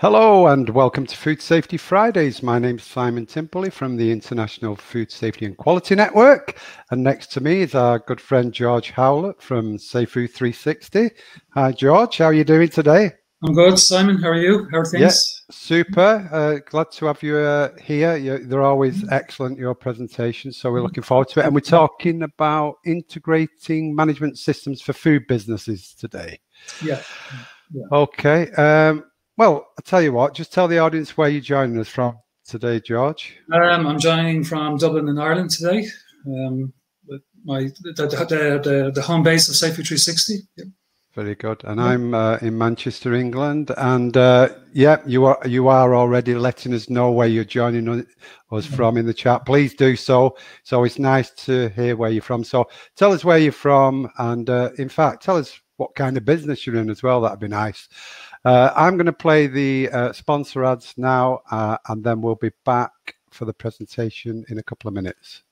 Hello and welcome to Food Safety Fridays. My name is Simon Timperley from the International Food Safety and Quality Network, and next to me is our good friend George Howlett from Safe Food 360. Hi George, how are you doing today? I'm good, Simon. How are you? How are things? Yeah, super. Glad to have you here. They're always excellent, your presentations, so we're looking forward to it. And we're talking about integrating management systems for food businesses today. Yeah. Okay. Well, I'll tell you what, just tell the audience where you're joining us from today, George. I'm joining from Dublin in Ireland today, with the home base of Safe Food 360. Yeah. Very good. And I'm in Manchester, England. And yeah, you are already letting us know where you're joining us from in the chat. Please do so. It's always nice to hear where you're from. So tell us where you're from. And in fact, tell us what kind of business you're in as well. That'd be nice. I'm going to play the sponsor ads now, and then we'll be back for the presentation in a couple of minutes.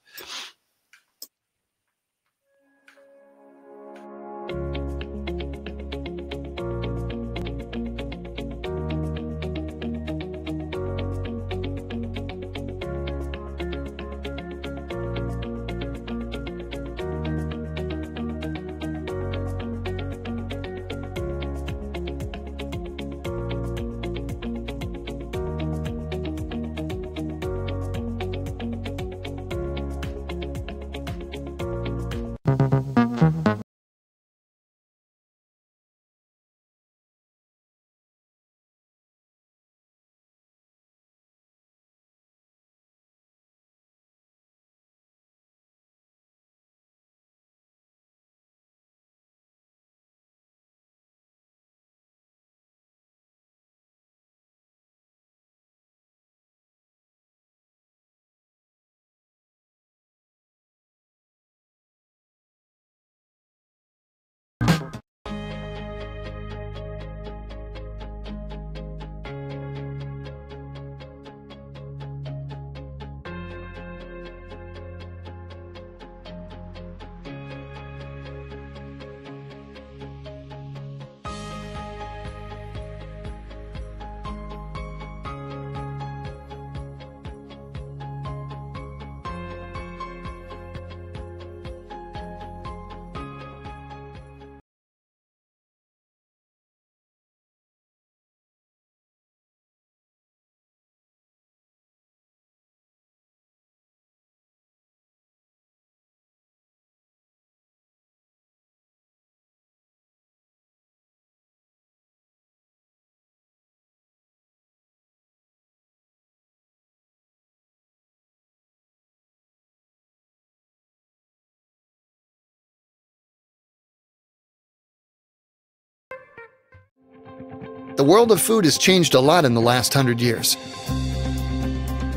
The world of food has changed a lot in the last 100 years.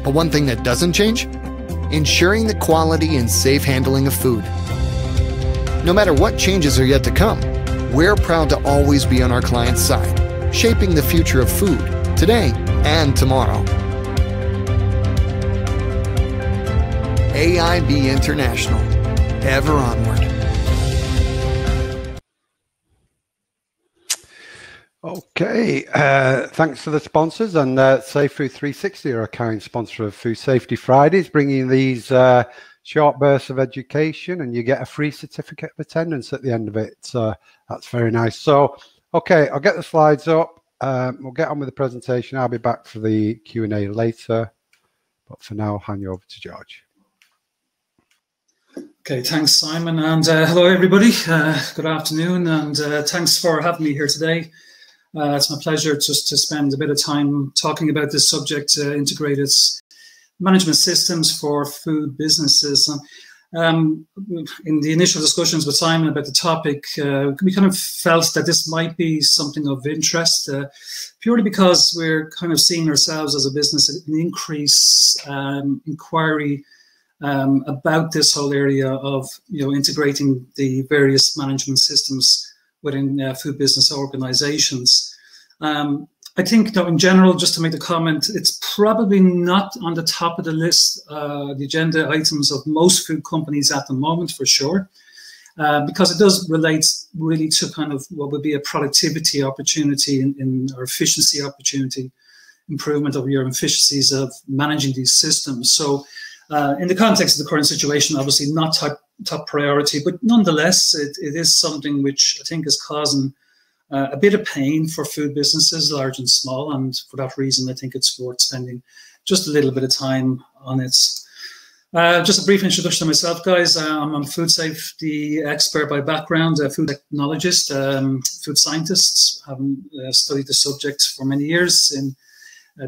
But one thing that doesn't change? Ensuring the quality and safe handling of food. No matter what changes are yet to come, we're proud to always be on our clients' side, shaping the future of food today and tomorrow. AIB International, ever onward. Okay, thanks to the sponsors, and Safe Food 360 are a kind sponsor of Food Safety Fridays, bringing these short bursts of education, and you get a free certificate of attendance at the end of it. So that's very nice. So, okay, I'll get the slides up. We'll get on with the presentation. I'll be back for the Q&A later, but for now, I'll hand you over to George. Okay, thanks, Simon, and hello, everybody. Good afternoon, and thanks for having me here today. It's my pleasure just to spend a bit of time talking about this subject, integrated management systems for food businesses. In the initial discussions with Simon about the topic, we kind of felt that this might be something of interest, purely because we're kind of seeing ourselves as a business an increase inquiry about this whole area of integrating the various management systems within food business organizations. I think in general, just to make the comment, it's probably not on the top of the list, the agenda items of most food companies at the moment, for sure. because it does relate really to kind of what would be a productivity opportunity or efficiency opportunity, improvement of your efficiencies of managing these systems. So in the context of the current situation, obviously not top priority, but nonetheless, it is something which I think is causing a bit of pain for food businesses, large and small, and for that reason, I think it's worth spending just a little bit of time on it. Just a brief introduction to myself, guys. I'm a food safety expert by background, a food technologist, food scientist. I've studied the subject for many years in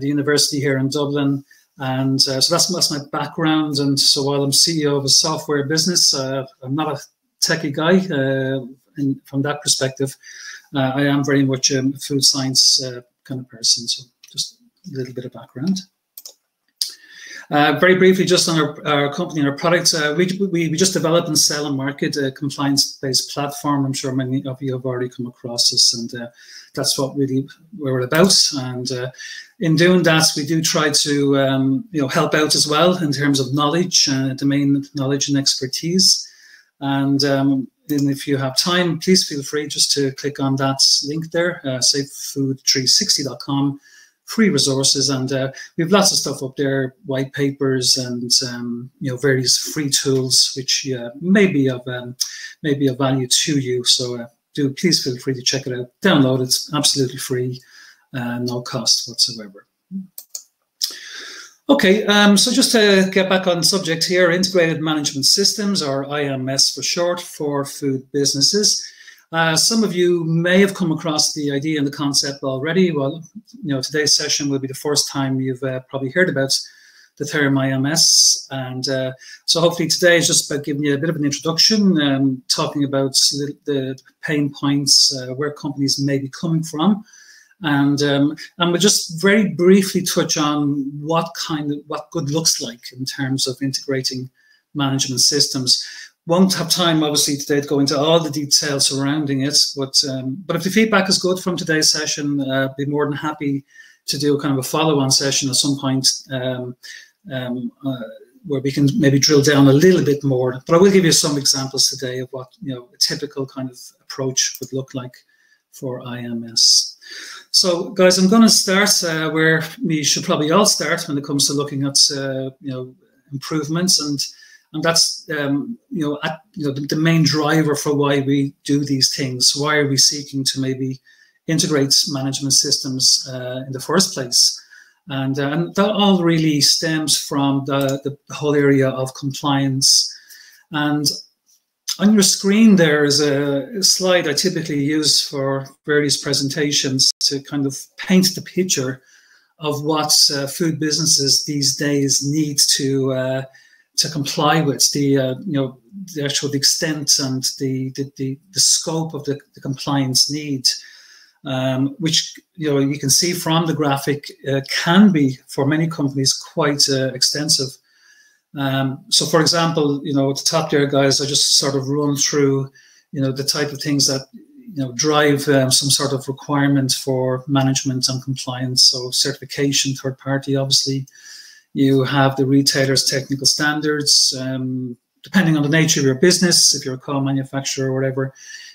the university here in Dublin. And so that's my background. And so while I'm CEO of a software business, I'm not a techie guy from that perspective. I am very much a food science kind of person. So just a little bit of background. Very briefly, just on our company and our products, we just develop and sell and market a compliance-based platform. I'm sure many of you have already come across this, and that's what really we're about. And in doing that, we do try to help out as well in terms of knowledge, domain knowledge and expertise. And if you have time, please feel free just to click on that link there, safefood360.com. Free resources, and we have lots of stuff up there, white papers and various free tools which may be of value to you. So do please feel free to check it out, download it. It's absolutely free, no cost whatsoever. Okay, so just to get back on subject here, integrated management systems, or IMS for short, for food businesses. Some of you may have come across the idea and the concept already. Well, today's session will be the first time you've probably heard about the term IMS. And so hopefully today is just about giving you a bit of an introduction, talking about the pain points, where companies may be coming from. And we'll just very briefly touch on what good looks like in terms of integrating management systems. Won't have time, obviously, today to go into all the details surrounding it, but if the feedback is good from today's session, I'd be more than happy to do kind of a follow-on session at some point where we can maybe drill down a little bit more. But I will give you some examples today of what a typical kind of approach would look like for IMS. So, guys, I'm going to start where we should probably all start when it comes to looking at improvements, and that's the main driver for why we do these things. Why are we seeking to maybe integrate management systems in the first place? And that all really stems from the whole area of compliance. And on your screen there is a slide I typically use for various presentations to kind of paint the picture of what food businesses these days need to comply with, the actual extent and the scope of the compliance need, which you can see from the graphic can be for many companies quite extensive. So, for example, at the top there, guys, I just sort of run through the type of things that drive some sort of requirement for management and compliance. So, certification, third party, obviously. You have the retailer's technical standards. Depending on the nature of your business, if you're a car manufacturer or whatever,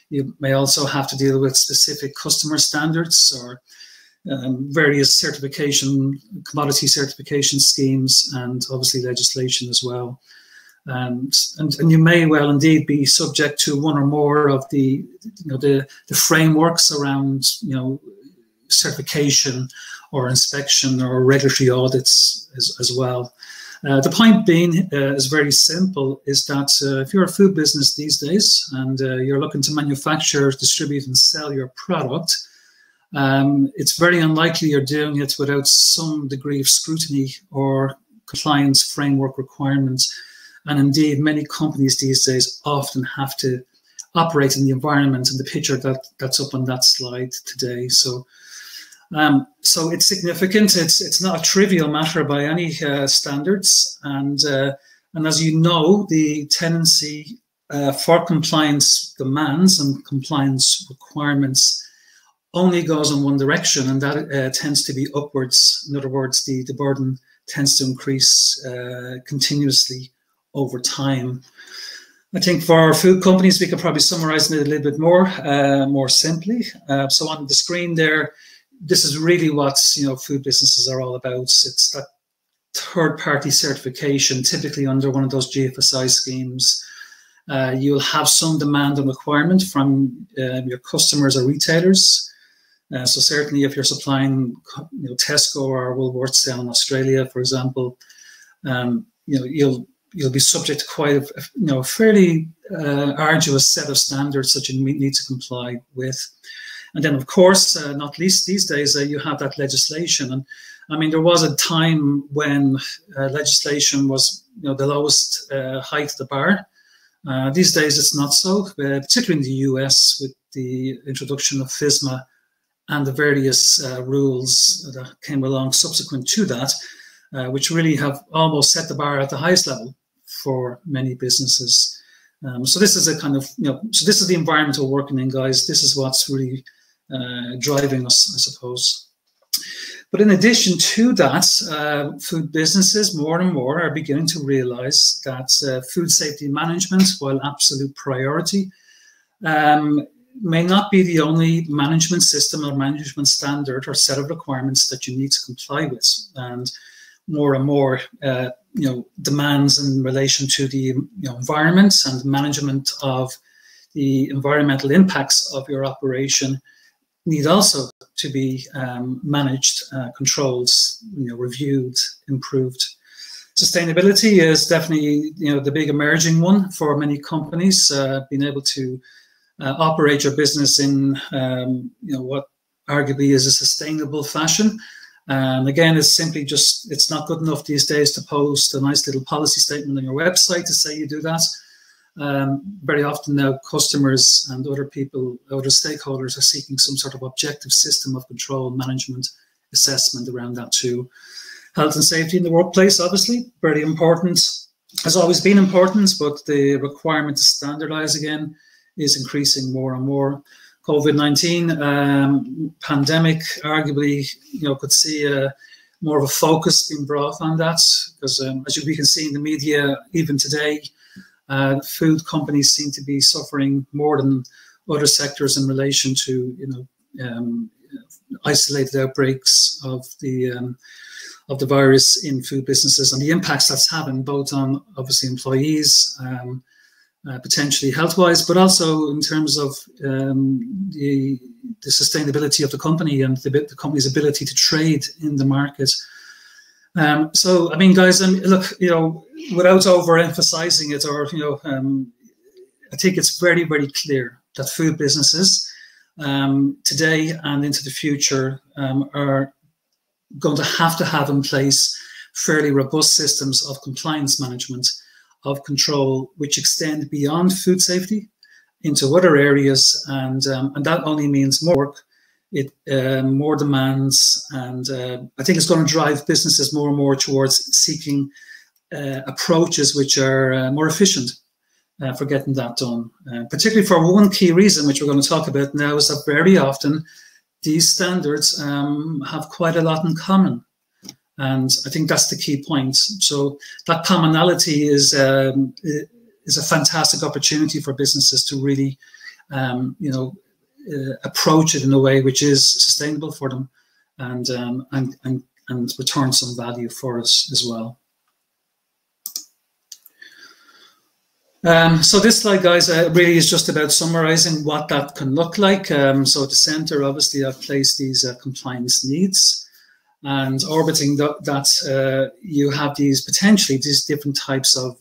you may also have to deal with specific customer standards or various commodity certification schemes, and obviously legislation as well. And you may well indeed be subject to one or more of the frameworks around certification or inspection or regulatory audits as well. The point being is very simple, is that if you're a food business these days and you're looking to manufacture, distribute and sell your product, it's very unlikely you're doing it without some degree of scrutiny or compliance framework requirements. And indeed, many companies these days often have to operate in the environment and the picture that's up on that slide today. So it's significant. It's not a trivial matter by any standards, and as you know, the tendency for compliance demands and compliance requirements only goes in one direction, and that tends to be upwards. In other words, the burden tends to increase continuously over time. I think for food companies, we could probably summarize it a little bit more simply. So on the screen there, this is really what food businesses are all about. It's that third-party certification, typically under one of those GFSI schemes. You'll have some demand and requirement from your customers or retailers. So certainly, if you're supplying, Tesco or Woolworths down in Australia, for example, you'll be subject to quite a fairly arduous set of standards that you need to comply with. And then, of course, not least these days, you have that legislation. And I mean, there was a time when legislation was the lowest height of the bar. These days, it's not so, particularly in the US with the introduction of FSMS and the various rules that came along subsequent to that, which really have almost set the bar at the highest level for many businesses. So this is a kind of, so this is the environment we're working in, guys. This is what's really driving us, I suppose. But in addition to that, food businesses more and more are beginning to realize that food safety management, while absolute priority, may not be the only management system or management standard or set of requirements that you need to comply with. And more, demands in relation to the environment and management of the environmental impacts of your operation need also to be managed, controlled, reviewed, improved. Sustainability is definitely the big emerging one for many companies, being able to operate your business in what arguably is a sustainable fashion. And again, it's simply just, it's not good enough these days to post a nice little policy statement on your website to say you do that. Very often now customers and other people, other stakeholders are seeking some sort of objective system of control, management, assessment around that too. Health and safety in the workplace, obviously, very important, has always been important, but the requirement to standardize again is increasing more and more. COVID-19 pandemic arguably, could see more of a focus being brought on that, because as we can see in the media, even today, food companies seem to be suffering more than other sectors in relation to, isolated outbreaks of the virus in food businesses and the impacts that's having both on obviously employees, potentially health-wise, but also in terms of the sustainability of the company and the company's ability to trade in the market. So, I mean, guys, look, without overemphasizing it, or I think it's very, very clear that food businesses today and into the future are going to have in place fairly robust systems of compliance management, of control, which extend beyond food safety into other areas, and that only means more work, more demands, and I think it's going to drive businesses more and more towards seeking approaches which are more efficient for getting that done. Particularly for one key reason, which we're going to talk about now, is that very often these standards have quite a lot in common. And I think that's the key point. So that commonality is a fantastic opportunity for businesses to really, approach it in a way which is sustainable for them, and return some value for us as well. So this slide, guys, really is just about summarizing what that can look like. So at the center, obviously, I've placed these compliance needs. And orbiting that, you have potentially these different types of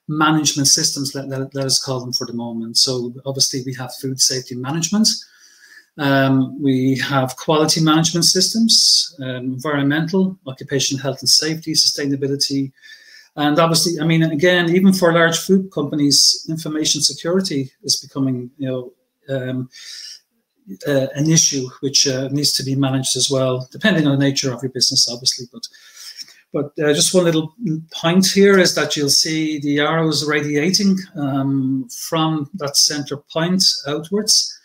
management systems, let us call them for the moment. So obviously we have food safety management, we have quality management systems, environmental, occupational health and safety, sustainability, and obviously, I mean, again, even for large food companies, information security is becoming, an issue which needs to be managed as well, depending on the nature of your business, obviously. But just one little point here is that you'll see the arrows radiating from that center point outwards.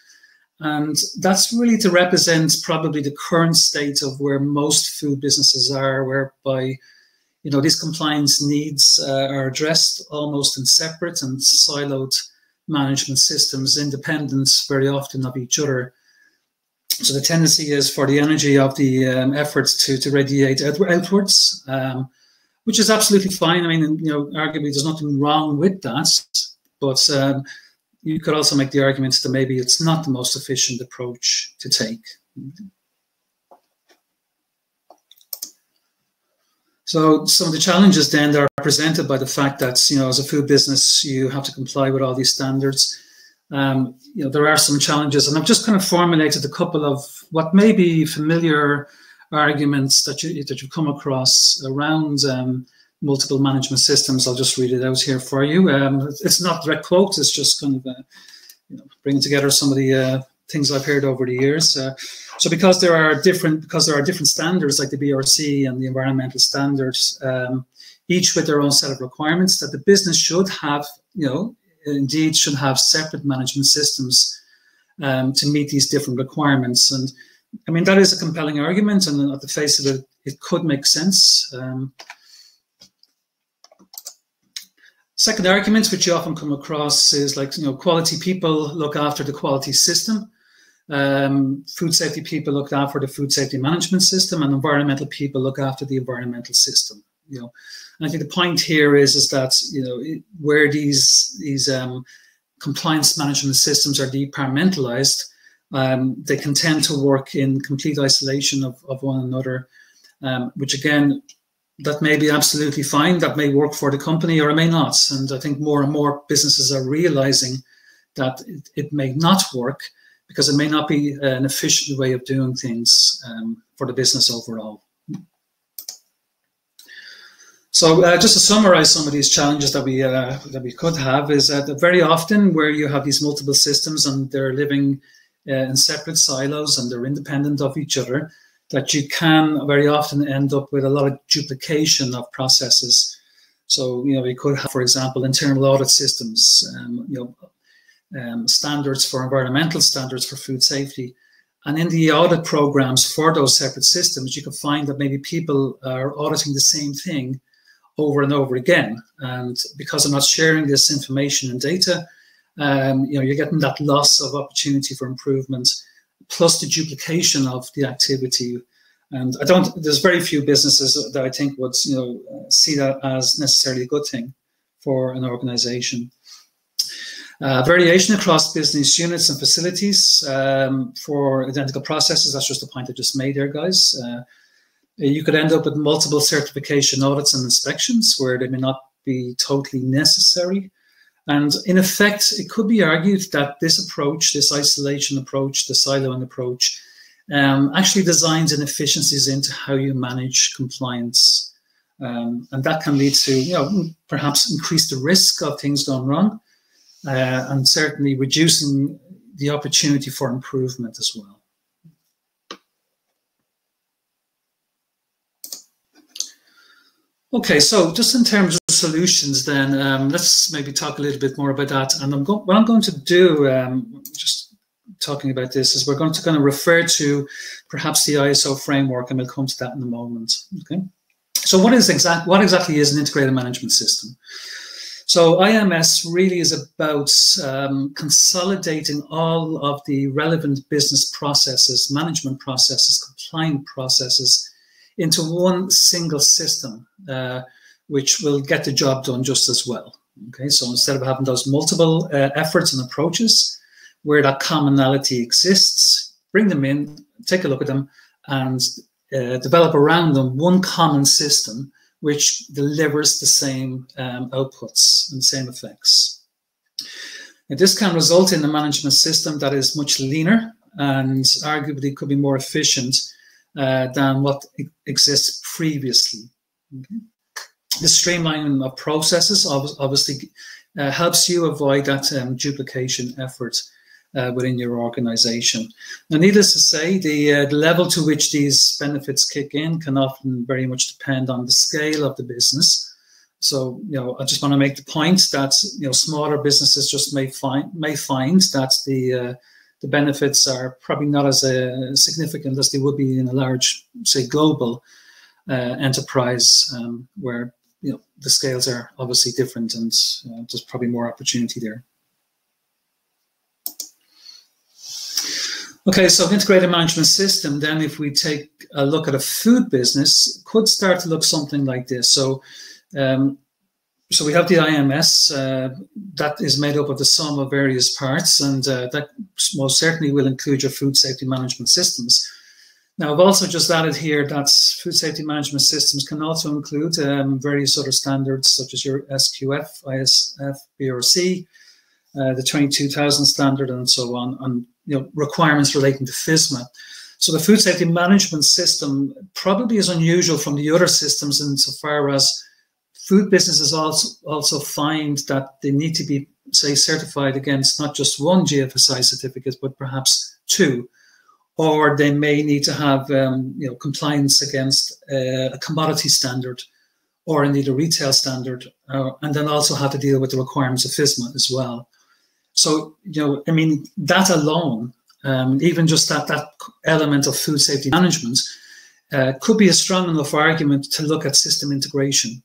And that's really to represent probably the current state of where most food businesses are, whereby, these compliance needs are addressed almost in separate and siloed management systems, independent very often of each other. So the tendency is for the energy of the efforts to radiate outwards, which is absolutely fine. I mean, arguably there's nothing wrong with that, but you could also make the argument that maybe it's not the most efficient approach to take. So some of the challenges then that are presented by the fact that, as a food business, you have to comply with all these standards. There are some challenges, and I've just kind of formulated a couple of what may be familiar arguments that you've come across around multiple management systems. I'll just read it out here for you. It's not direct quotes, it's just kind of bringing together some of the things I've heard over the years. So because there are different standards like the BRC and the environmental standards, each with their own set of requirements, that the business should have, indeed should have separate management systems to meet these different requirements. And I mean, that is a compelling argument, and at the face of it, it could make sense. Second argument, which you often come across, is like, quality people look after the quality system. Food safety people look after the food safety management system, and environmental people look after the environmental system. And I think the point here is that where these compliance management systems are departmentalized, they can tend to work in complete isolation of one another, which again, that may be absolutely fine. That may work for the company, or it may not. And I think more and more businesses are realizing that it may not work, because it may not be an efficient way of doing things for the business overall. So just to summarize some of these challenges that we could have, is that very often where you have these multiple systems and they're living in separate silos and they're independent of each other, that you can very often end up with a lot of duplication of processes. So, we could have, for example, internal audit systems, standards for environmental standards for food safety. And in the audit programs for those separate systems, you can find that maybe people are auditing the same thing over and over again. And because they're not sharing this information and data, you're getting that loss of opportunity for improvement, plus the duplication of the activity. And there's very few businesses that I think would, see that as necessarily a good thing for an organization. Variation across business units and facilities for identical processes. That's just the point I just made there, guys. You could end up with multiple certification audits and inspections where they may not be totally necessary. And in effect, it could be argued that this approach, this isolation approach, the siloing approach, actually designs inefficiencies into how you manage compliance. And that can lead to, perhaps increase the risk of things going wrong, and certainly reducing the opportunity for improvement as well. Okay, so just in terms of solutions then, let's maybe talk a little bit more about that. And what I'm going to do, just talking about this, is we're going to kind of refer to perhaps the ISO framework, and we'll come to that in a moment. Okay, so what exactly is an integrated management system? So IMS really is about consolidating all of the relevant business processes, management processes, compliant processes into one single system, which will get the job done just as well. Okay, so instead of having those multiple efforts and approaches, where that commonality exists, bring them in, take a look at them, and develop around them one common system which delivers the same outputs and same effects. And this can result in a management system that is much leaner and arguably could be more efficient than what exists previously. Okay. The streamlining of processes obviously helps you avoid that duplication effort within your organization. Now, needless to say, the level to which these benefits kick in can often very much depend on the scale of the business. So, I just want to make the point that smaller businesses just may find that the benefits are probably not as significant as they would be in a large, say, global. enterprise, where the scales are obviously different, and there's probably more opportunity there. Okay, so integrated management system, then if we take a look at a food business, could start to look something like this. So so we have the IMS, that is made up of the sum of various parts, and that most certainly will include your food safety management systems. Now, I've also just added here that food safety management systems can also include various other standards, such as your SQF, ISF, BRC, the 22000 standard, and so on, and requirements relating to FSMS. So the food safety management system probably is unusual from the other systems insofar as food businesses also find that they need to be, say, certified against not just one GFSI certificate, but perhaps two. Or they may need to have compliance against a commodity standard, or indeed a retail standard, and then also have to deal with the requirements of FSMS as well. So, I mean, that alone, even just that element of food safety management, could be a strong enough argument to look at system integration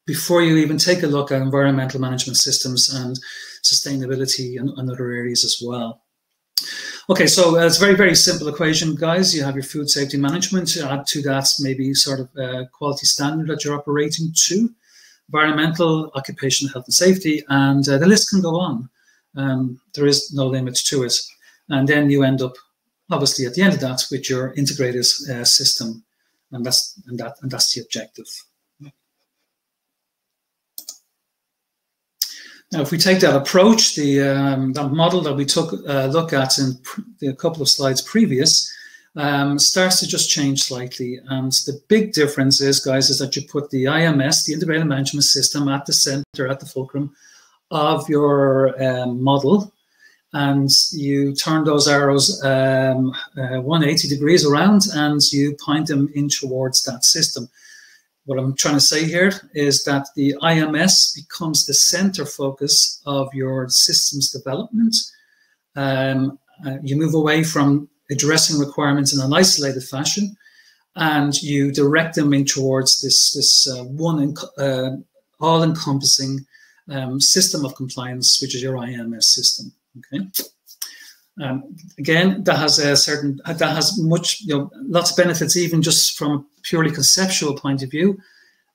before you even take a look at environmental management systems and sustainability and other areas as well. Okay, so it's a very, very simple equation, guys. You have your food safety management. Add to that maybe sort of quality standard that you're operating to, environmental, occupational health and safety, and the list can go on. There is no limit to it. And then you end up, obviously, at the end of that with your integrated system, and that's the objective. Now, if we take that approach, that model that we took a look at in a couple of slides previous, starts to just change slightly. And the big difference is, guys, is that you put the IMS, the Integrated Management System, at the center, at the fulcrum of your model, and you turn those arrows 180 degrees around, and you point them in towards that system. What I'm trying to say here is that the IMS becomes the center focus of your systems development. You move away from addressing requirements in an isolated fashion, and you direct them in towards this one all-encompassing system of compliance, which is your IMS system. Okay. Again, that has lots of benefits, even just from a purely conceptual point of view.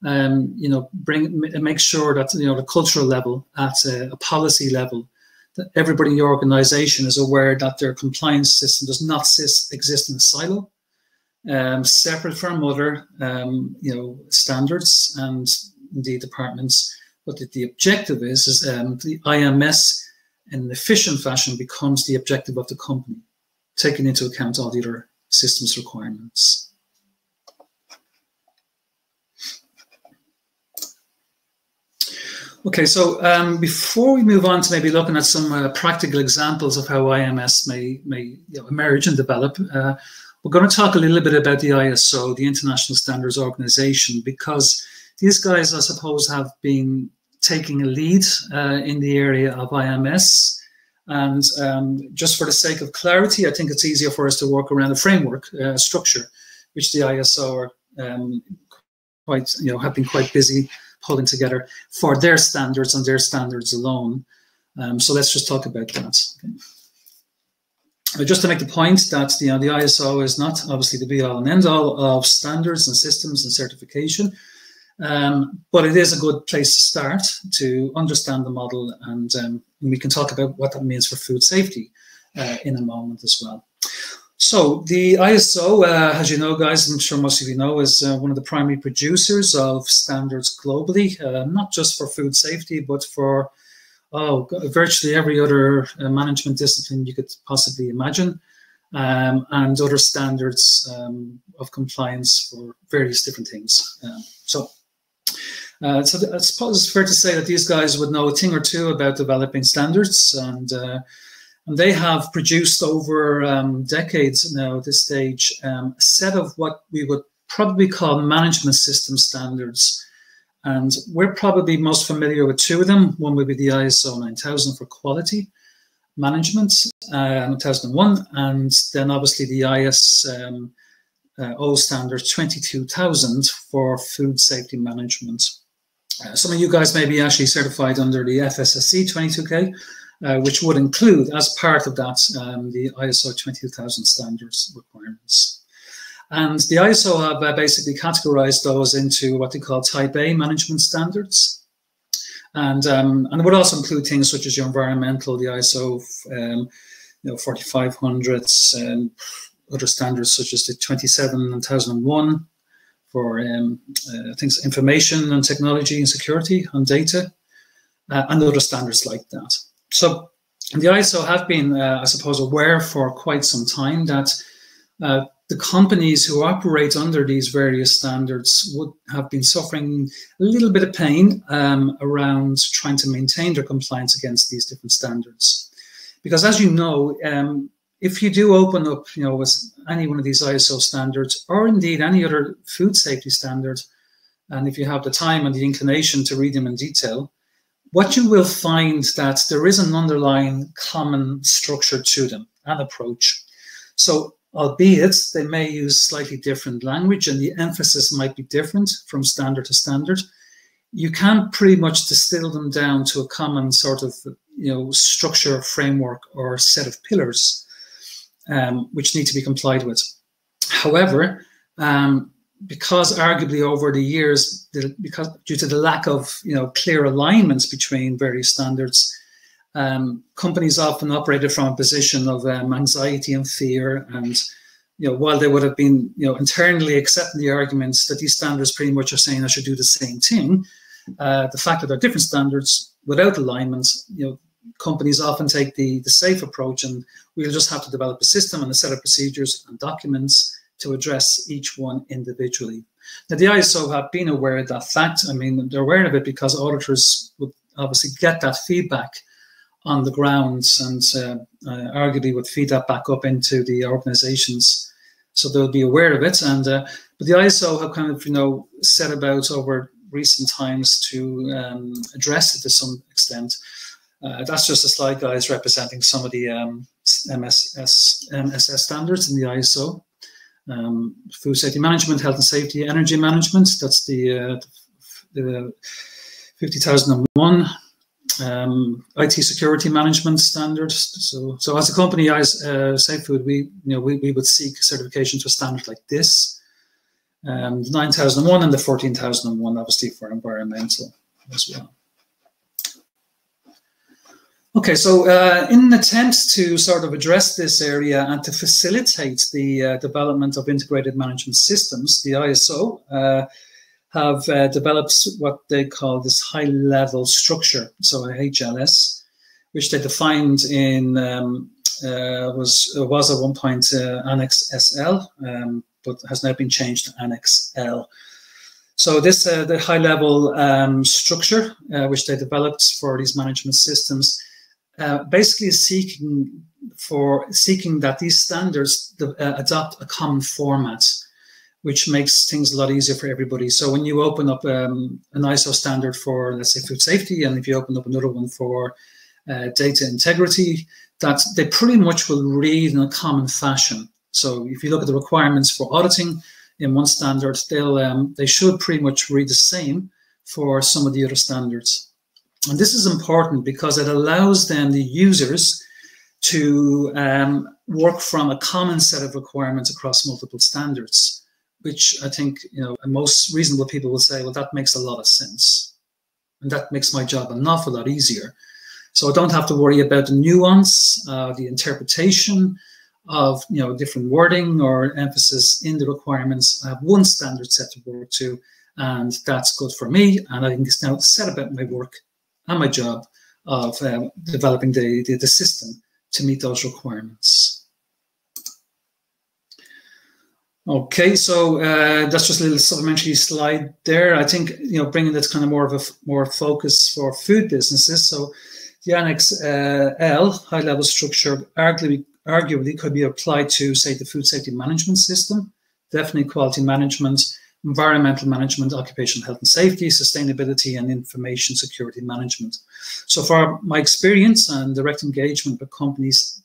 Make sure that the cultural level, at a policy level, that everybody in your organization is aware that their compliance system does not exist in a silo, separate from other standards and indeed departments. But the objective is the IMS, in an efficient fashion, becomes the objective of the company, taking into account all the other systems requirements. Okay, so before we move on to maybe looking at some practical examples of how IMS may emerge and develop, we're going to talk a little bit about the ISO, the International Standards Organization, because these guys, I suppose, have been taking a lead in the area of IMS. And just for the sake of clarity, I think it's easier for us to work around a framework structure, which the ISO are have been quite busy pulling together for their standards and their standards alone. So let's just talk about that. Okay. Just to make the point that the ISO is not obviously the be-all and end-all of standards and systems and certification. But it is a good place to start to understand the model, and we can talk about what that means for food safety in a moment as well. So the ISO, as you know, guys, I'm sure most of you know, is one of the primary producers of standards globally, not just for food safety, but for virtually every other management discipline you could possibly imagine, and other standards of compliance for various different things. So I suppose it's fair to say that these guys would know a thing or two about developing standards, and they have produced over decades now at this stage a set of what we would probably call management system standards. And we're probably most familiar with two of them. One would be the ISO 9000 for quality management, 2001, and then obviously the IS O standard 22,000 for food safety management. Some of you guys may be actually certified under the FSSC 22K, which would include, as part of that, the ISO 22,000 standards requirements. And the ISO have basically categorized those into what they call Type A management standards. And it would also include things such as your environmental, the ISO 4500, other standards such as the 27001 for things, information and technology and security on data, and other standards like that. So the ISO have been, I suppose, aware for quite some time that the companies who operate under these various standards would have been suffering a little bit of pain around trying to maintain their compliance against these different standards. Because as you know, if you do open up, with any one of these ISO standards, or indeed any other food safety standard, and if you have the time and the inclination to read them in detail, what you will find that there is an underlying common structure to them, an approach. So, albeit they may use slightly different language and the emphasis might be different from standard to standard, you can pretty much distill them down to a common sort of, structure, framework, or set of pillars, which need to be complied with. However, because arguably over the years, due to the lack of clear alignments between various standards, companies often operated from a position of anxiety and fear, and while they would have been internally accepting the arguments that these standards pretty much are saying I should do the same thing, the fact that they're different standards without alignment, companies often take the safe approach, and we'll just have to develop a system and a set of procedures and documents to address each one individually. Now, the ISO have been aware of that fact. I mean, they're aware of it because auditors would obviously get that feedback on the ground, and arguably would feed that back up into the organizations. So they'll be aware of it. And but the ISO have kind of, set about over recent times to address it to some extent. That's just a slide, guys, representing some of the MSS standards in the ISO. Food safety management, health and safety, energy management, that's the 50,001. IT security management standard. So as a company, Safe Food, we would seek certification to a standard like this. The 9001 and the 14,001, obviously, for environmental as well. Okay, so in an attempt to sort of address this area and to facilitate the development of integrated management systems, the ISO have developed what they call this high-level structure, so a HLS, which they defined in was at one point Annex SL, but has now been changed to Annex L. So this the high-level structure which they developed for these management systems basically is seeking that these standards adopt a common format, which makes things a lot easier for everybody. So when you open up an ISO standard for, let's say, food safety, and if you open up another one for data integrity, that they pretty much will read in a common fashion. So if you look at the requirements for auditing in one standard, they should pretty much read the same for some of the other standards. And this is important because it allows then the users to work from a common set of requirements across multiple standards, which I think, most reasonable people will say, well, that makes a lot of sense. And that makes my job an awful lot easier. So I don't have to worry about the nuance, the interpretation of, different wording or emphasis in the requirements. I have one standard set to work to, and that's good for me. And I can just now set about my work and my job of developing the system to meet those requirements. Okay, so that's just a little supplementary slide there. I think bringing this kind of more focus for food businesses. So the Annex L high-level structure arguably could be applied to, say, the food safety management system, definitely quality management, environmental management, occupational health and safety, sustainability, and information security management. So far, my experience and direct engagement with companies,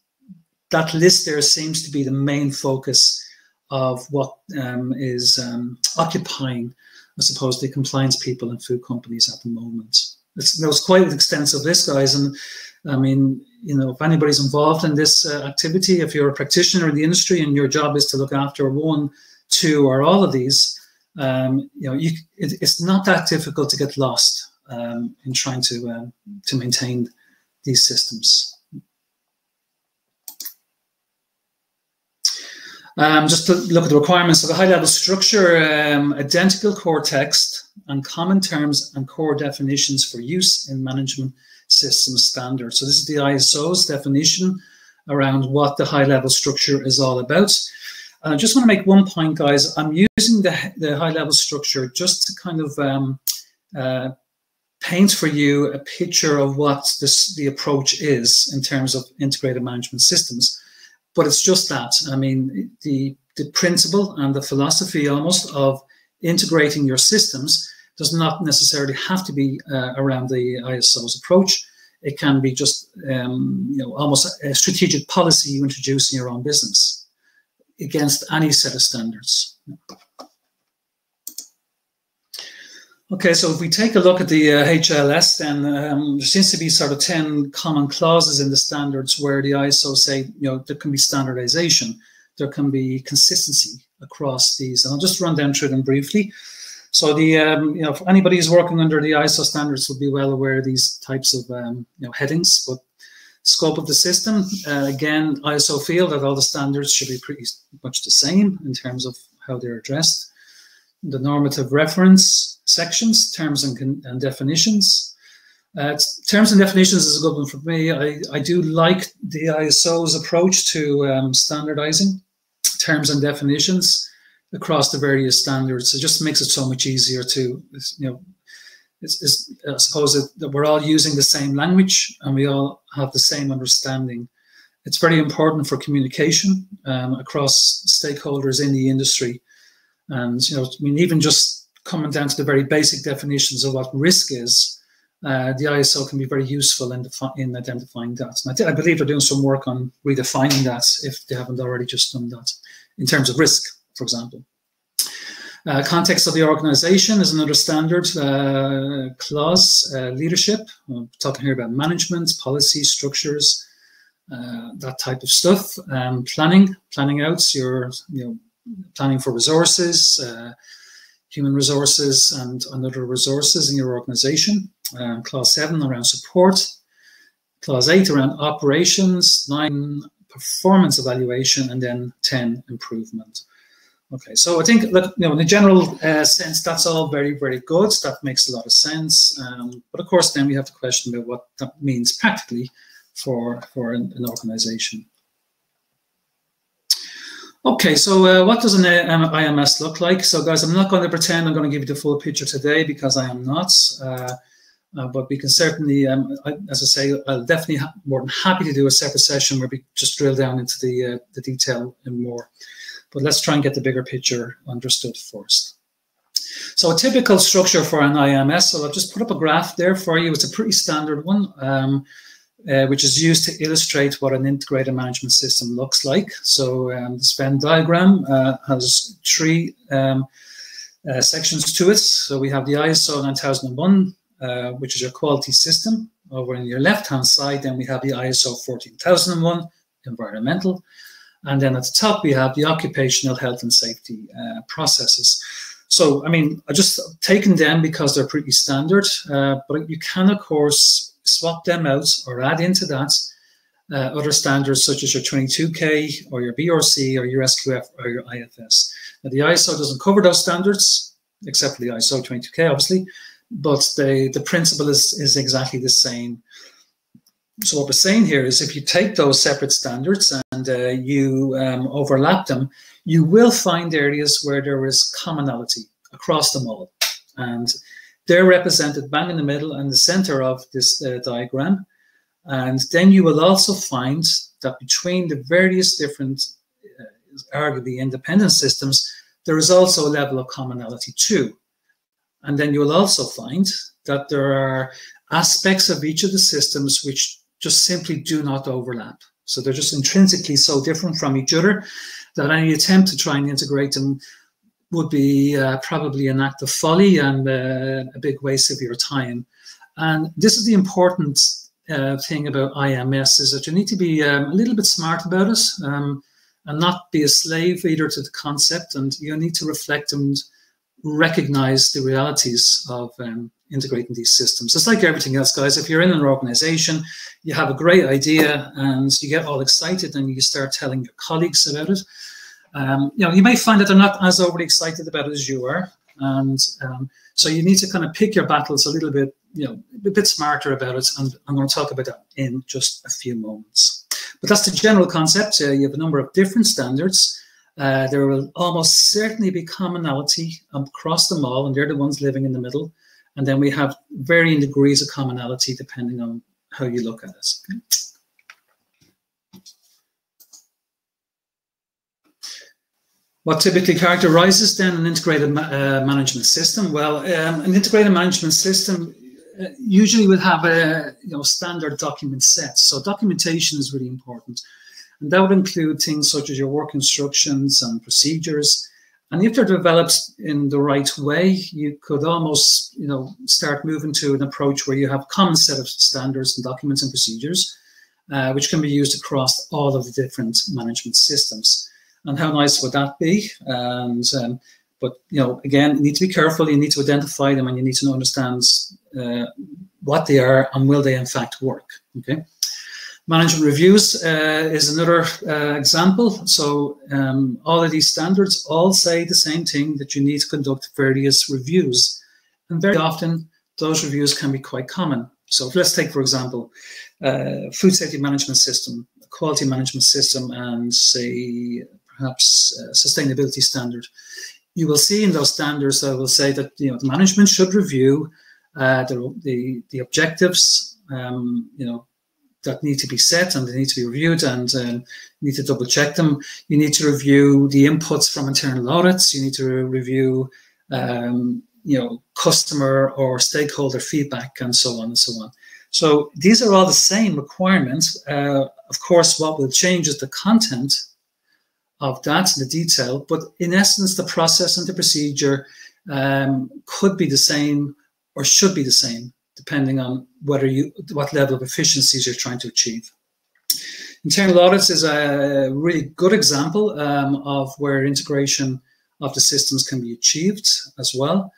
that list there seems to be the main focus of what is occupying, I suppose, the compliance people in food companies at the moment. It's quite an extensive list, guys, and I mean, you know, if anybody's involved in this activity, if you're a practitioner in the industry and your job is to look after one, two, or all of these, you know, it's not that difficult to get lost in trying to maintain these systems. Just to look at the requirements of a high-level structure, identical core text and common terms and core definitions for use in management system standards. So this is the ISO's definition around what the high-level structure is all about. And I just want to make one point, guys. I'm using the high-level structure just to kind of paint for you a picture of what the approach is in terms of integrated management systems. But it's just that. I mean, the principle and the philosophy almost of integrating your systems does not necessarily have to be around the ISO's approach. It can be just, you know, almost a strategic policy you introduce in your own business against any set of standards. Okay, so if we take a look at the HLS, then there seems to be sort of 10 common clauses in the standards where the ISO say, you know, there can be standardization, there can be consistency across these. And I'll just run down through them briefly. So the, you know, if anybody who's working under the ISO standards will be well aware of these types of, you know, headings. But scope of the system, again, ISO feel that all the standards should be pretty much the same in terms of how they're addressed. The normative reference sections, terms and definitions. Terms and definitions is a good one for me. I do like the ISO's approach to standardizing terms and definitions across the various standards. It just makes it so much easier to, you know, I suppose that we're all using the same language and we all have the same understanding. It's very important for communication across stakeholders in the industry. And, you know, I mean, even just coming down to the very basic definitions of what risk is, the ISO can be very useful in identifying that. And I believe they're doing some work on redefining that if they haven't already just done that in terms of risk, for example. Context of the organization is another standard clause. Leadership, I'm talking here about management, policy, structures, that type of stuff. Planning out your, you know, planning for resources, human resources and other resources in your organization. Clause 7 around support. Clause 8 around operations. 9 performance evaluation, and then 10 improvement. Okay, so I think that, you know, in a general sense, that's all very, very good. That makes a lot of sense. But of course, then we have to question about what that means practically for an organization. Okay, so what does an IMS look like? So guys, I'm not going to pretend I'm going to give you the full picture today because I am not. But we can certainly, as I say, I'll definitely more than happy to do a separate session where we just drill down into the detail and more. But let's try and get the bigger picture understood first. So a typical structure for an IMS, so I've just put up a graph there for you. It's a pretty standard one, which is used to illustrate what an integrated management system looks like. So this Venn diagram has 3 sections to it. So we have the ISO 9001, which is your quality system. Over on your left-hand side, then we have the ISO 14001, environmental. And then at the top, we have the occupational health and safety processes. So, I mean, I just taken them because they're pretty standard, but you can, of course, swap them out or add into that other standards such as your 22K or your BRC or your SQF or your IFS. Now, the ISO doesn't cover those standards, except for the ISO 22K, obviously, but the principle is exactly the same. So what we're saying here is if you take those separate standards and you overlap them, you will find areas where there is commonality across them all. And they're represented bang in the middle and the center of this diagram. And then you will also find that between the various different, arguably independent systems, there is also a level of commonality too. And then you will also find that there are aspects of each of the systems which just simply do not overlap. So they're just intrinsically so different from each other that any attempt to try and integrate them would be probably an act of folly and a big waste of your time. And this is the important thing about IMS, is that you need to be a little bit smart about it and not be a slave either to the concept, and you need to reflect and recognize the realities of integrating these systems. It's like everything else, guys. If you're in an organization, you have a great idea and you get all excited and you start telling your colleagues about it. You may find that they're not as overly excited about it as you are, and so you need to kind of pick your battles a little bit, a bit smarter about it, and I'm going to talk about that in just a few moments. But that's the general concept. You have a number of different standards. There will almost certainly be commonality across them all, and they're the ones living in the middle. And then we have varying degrees of commonality depending on how you look at it. Okay? What typically characterizes then an integrated management system? Well, an integrated management system usually will have a standard document set. So documentation is really important. And that would include things such as your work instructions and procedures. And if they're developed in the right way, you could almost, start moving to an approach where you have a common set of standards and documents and procedures, which can be used across all of the different management systems. And how nice would that be? And but again, you need to be careful. You need to identify them, and you need to understand what they are and will they in fact work. Okay. Management reviews is another example. So all of these standards all say the same thing, that you need to conduct various reviews. And very often, those reviews can be quite common. So let's take, for example, food safety management system, quality management system, and say perhaps sustainability standard. You will see in those standards that will say that the management should review the objectives, that need to be set, and they need to be reviewed, and you need to double check them. You need to review the inputs from internal audits. You need to review, customer or stakeholder feedback, and so on and so on. So these are all the same requirements. Of course, what will change is the content of that, the detail, but in essence, the process and the procedure could be the same or should be the same, depending on what level of efficiencies you're trying to achieve. Internal audits is a really good example of where integration of the systems can be achieved as well.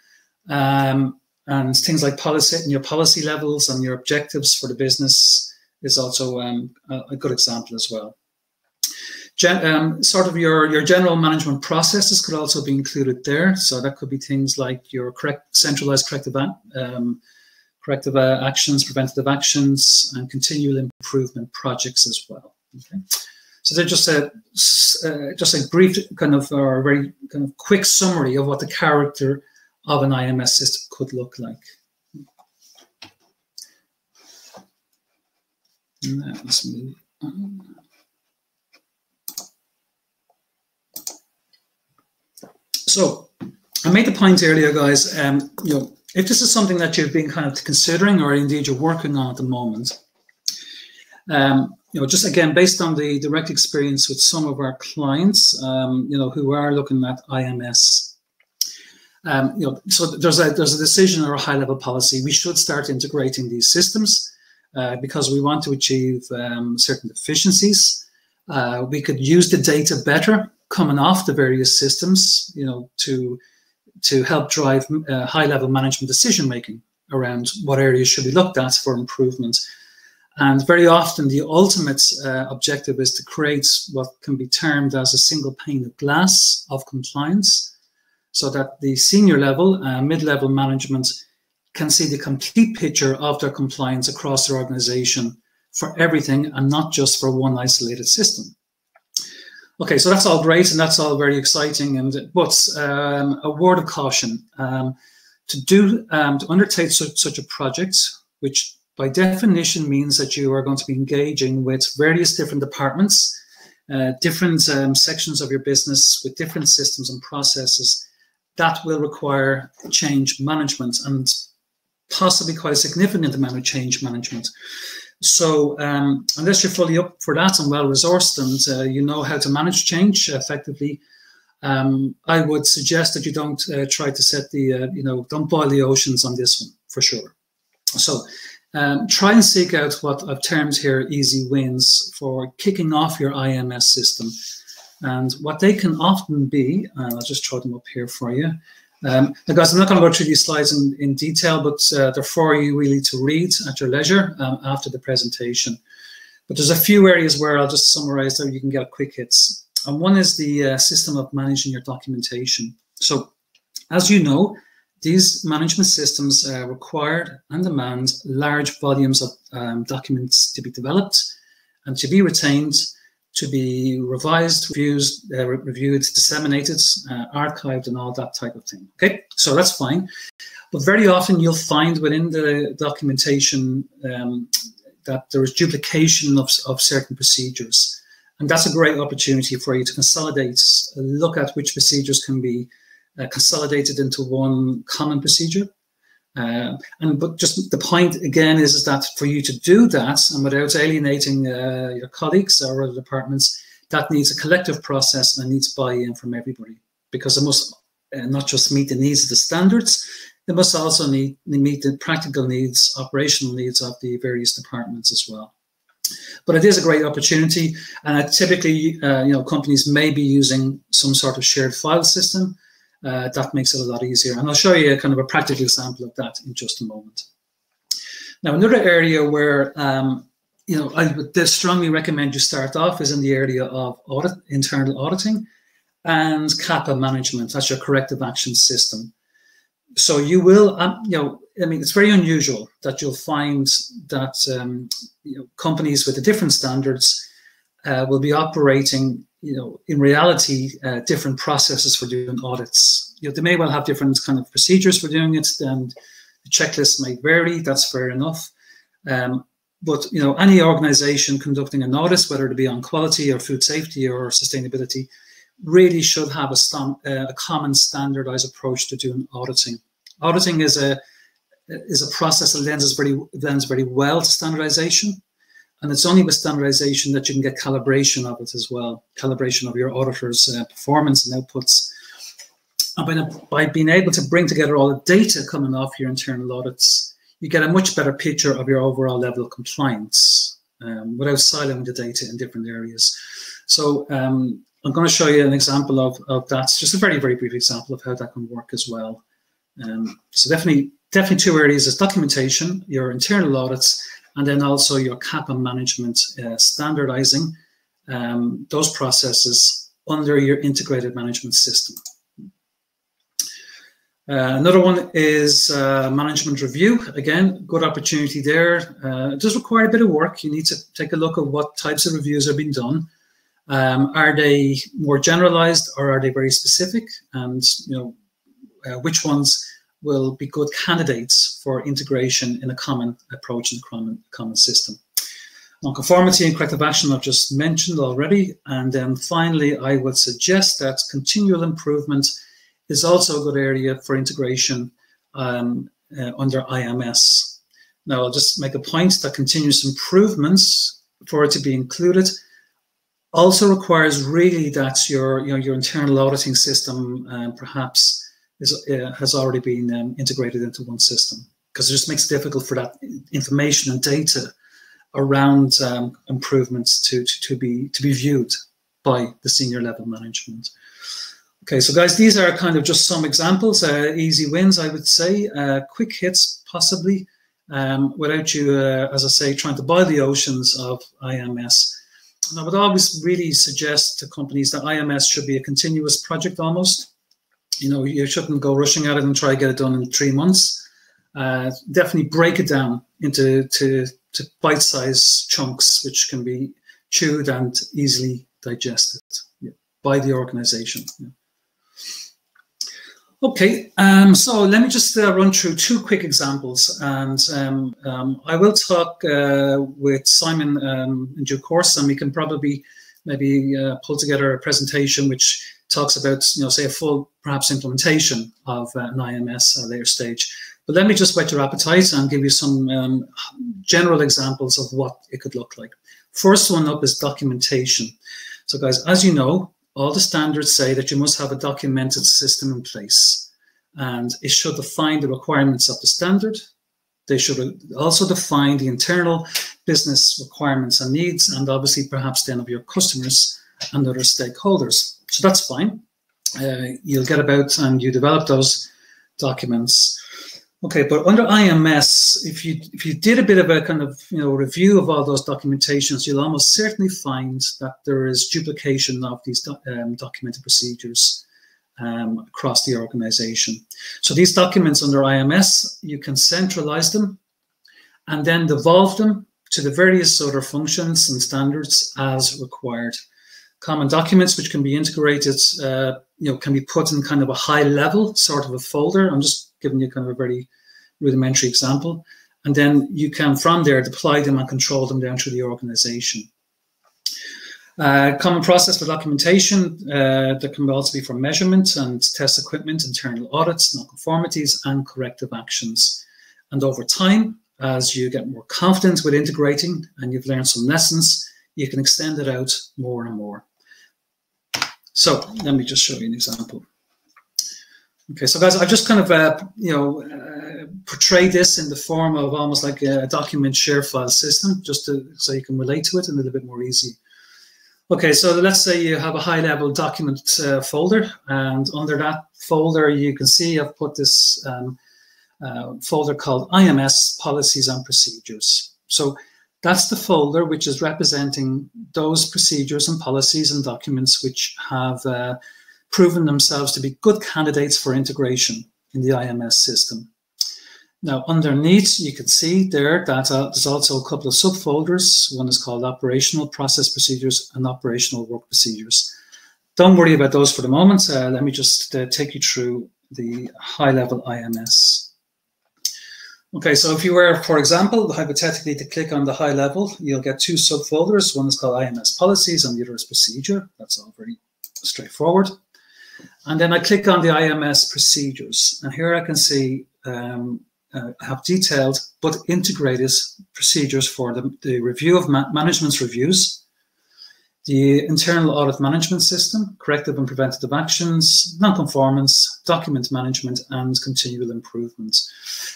And things like policy and your policy levels and your objectives for the business is also a good example as well. Sort of your general management processes could also be included there. So that could be things like your centralized corrective actions, preventative actions, and continual improvement projects as well. Okay. So they're just a brief kind of, or a very kind of quick summary of what the character of an IMS system could look like. Now let's move on. So I made the point earlier, guys, if this is something that you've been kind of considering, or indeed you're working on at the moment, just again, based on the direct experience with some of our clients, who are looking at IMS, so there's a decision or a high-level policy. We should start integrating these systems because we want to achieve certain efficiencies. We could use the data better coming off the various systems, to help drive high-level management decision-making around what areas should be looked at for improvement. And very often the ultimate objective is to create what can be termed as a single pane of glass of compliance, so that the senior level, mid-level management can see the complete picture of their compliance across their organization for everything, and not just for one isolated system. Okay, so that's all great, and that's all very exciting, but a word of caution. To undertake such a project, which by definition means that you are going to be engaging with various different departments, different sections of your business with different systems and processes, that will require change management, and possibly quite a significant amount of change management. So unless you're fully up for that and well-resourced and you know how to manage change effectively, I would suggest that you don't try to set the, don't boil the oceans on this one, for sure. So try and seek out what I've termed here easy wins for kicking off your IMS system. And what they can often be, and I'll just throw them up here for you. Now guys, I'm not going to go through these slides in detail, but they're for you really to read at your leisure after the presentation. But there's a few areas where I'll just summarize so you can get quick hits. And one is the system of managing your documentation. So as you know, these management systems require and demand large volumes of documents to be developed and to be retained, to be revised, reviewed, disseminated, archived, and all that type of thing. Okay, so that's fine. But very often you'll find within the documentation that there is duplication of certain procedures. And that's a great opportunity for you to consolidate, look at which procedures can be consolidated into one common procedure. But just the point again is that for you to do that, and without alienating your colleagues or other departments, that needs a collective process and it needs buy-in from everybody, because it must not just meet the needs of the standards, it must also meet the practical needs, operational needs of the various departments as well. But it is a great opportunity, and typically, companies may be using some sort of shared file system. That makes it a lot easier. And I'll show you kind of a practical example of that in just a moment. Now, another area where, I would strongly recommend you start off is in the area of internal auditing and CAPA management. That's your corrective action system. So you will, it's very unusual that you'll find that, companies with the different standards will be operating in reality, different processes for doing audits. They may well have different kind of procedures for doing it, and the checklist may vary. That's fair enough. But any organization conducting an audit, whether it be on quality or food safety or sustainability, really should have a common standardized approach to doing auditing. Auditing is a process that lends very well to standardization. And it's only with standardization that you can get calibration of it as well, calibration of your auditor's performance and outputs. And by being able to bring together all the data coming off your internal audits, you get a much better picture of your overall level of compliance without siloing the data in different areas. So I'm going to show you an example of that, just a very, very brief example of how that can work as well. So definitely two areas is documentation, your internal audits, and then also your CAPA management, standardizing those processes under your integrated management system. Another one is management review. Again, good opportunity there. It does require a bit of work. You need to take a look at what types of reviews are being done. Are they more generalized or are they very specific? And which ones will be good candidates for integration in a common approach and common system. Non-conformity and corrective action I've just mentioned already. And then finally, I would suggest that continual improvement is also a good area for integration under IMS. Now, I'll just make a point that continuous improvements, for it to be included, also requires really that your internal auditing system perhaps has already been integrated into one system, because it just makes it difficult for that information and data around improvements to be viewed by the senior level management. Okay, so guys, these are kind of just some examples, easy wins, I would say, quick hits possibly, without you, as I say, trying to boil the oceans of IMS. And I would always really suggest to companies that IMS should be a continuous project almost. You shouldn't go rushing at it and try to get it done in 3 months. Definitely break it down into bite-sized chunks, which can be chewed and easily digested by the organization. Okay, so let me just run through 2 quick examples, and I will talk with Simon in due course, and we can probably maybe pull together a presentation which talks about, say a full perhaps implementation of an IMS at a later stage. But let me just whet your appetite and give you some general examples of what it could look like. First one up is documentation. So guys, as you know, all the standards say that you must have a documented system in place, and it should define the requirements of the standard. They should also define the internal business requirements and needs, and obviously perhaps then of your customers and other stakeholders. So that's fine. You'll get about and you develop those documents. Okay, but under IMS, if you did a bit of a kind of review of all those documentations, you'll almost certainly find that there is duplication of these documented procedures across the organization. So these documents under IMS, you can centralize them and then devolve them to the various other functions and standards as required. Common documents which can be integrated, can be put in kind of a high level sort of a folder. I'm just giving you kind of a very rudimentary example. And then you can from there deploy them and control them down through the organization. Common process for documentation, that can also be for measurement and test equipment, internal audits, non-conformities, and corrective actions. And over time, as you get more confident with integrating and you've learned some lessons, you can extend it out more and more. So let me just show you an example. Okay, so guys, I've just kind of, portrayed this in the form of almost like a document share file system, just so you can relate to it a little bit more easy. Okay, so let's say you have a high-level document folder, and under that folder, you can see I've put this folder called IMS Policies and Procedures. So that's the folder which is representing those procedures and policies and documents which have proven themselves to be good candidates for integration in the IMS system. Now, underneath, you can see there that there's also a couple of subfolders. One is called Operational Process Procedures and Operational Work Procedures. Don't worry about those for the moment. Let me just take you through the high-level IMS. Okay, so if you were, for example, hypothetically to click on the high level, you'll get two subfolders. One is called IMS Policies and the other is Procedure. That's all very straightforward. And then I click on the IMS Procedures, and here I can see I have detailed but integrated procedures for the review of management's reviews, the internal audit management system, corrective and preventative actions, non-conformance, document management, and continual improvement.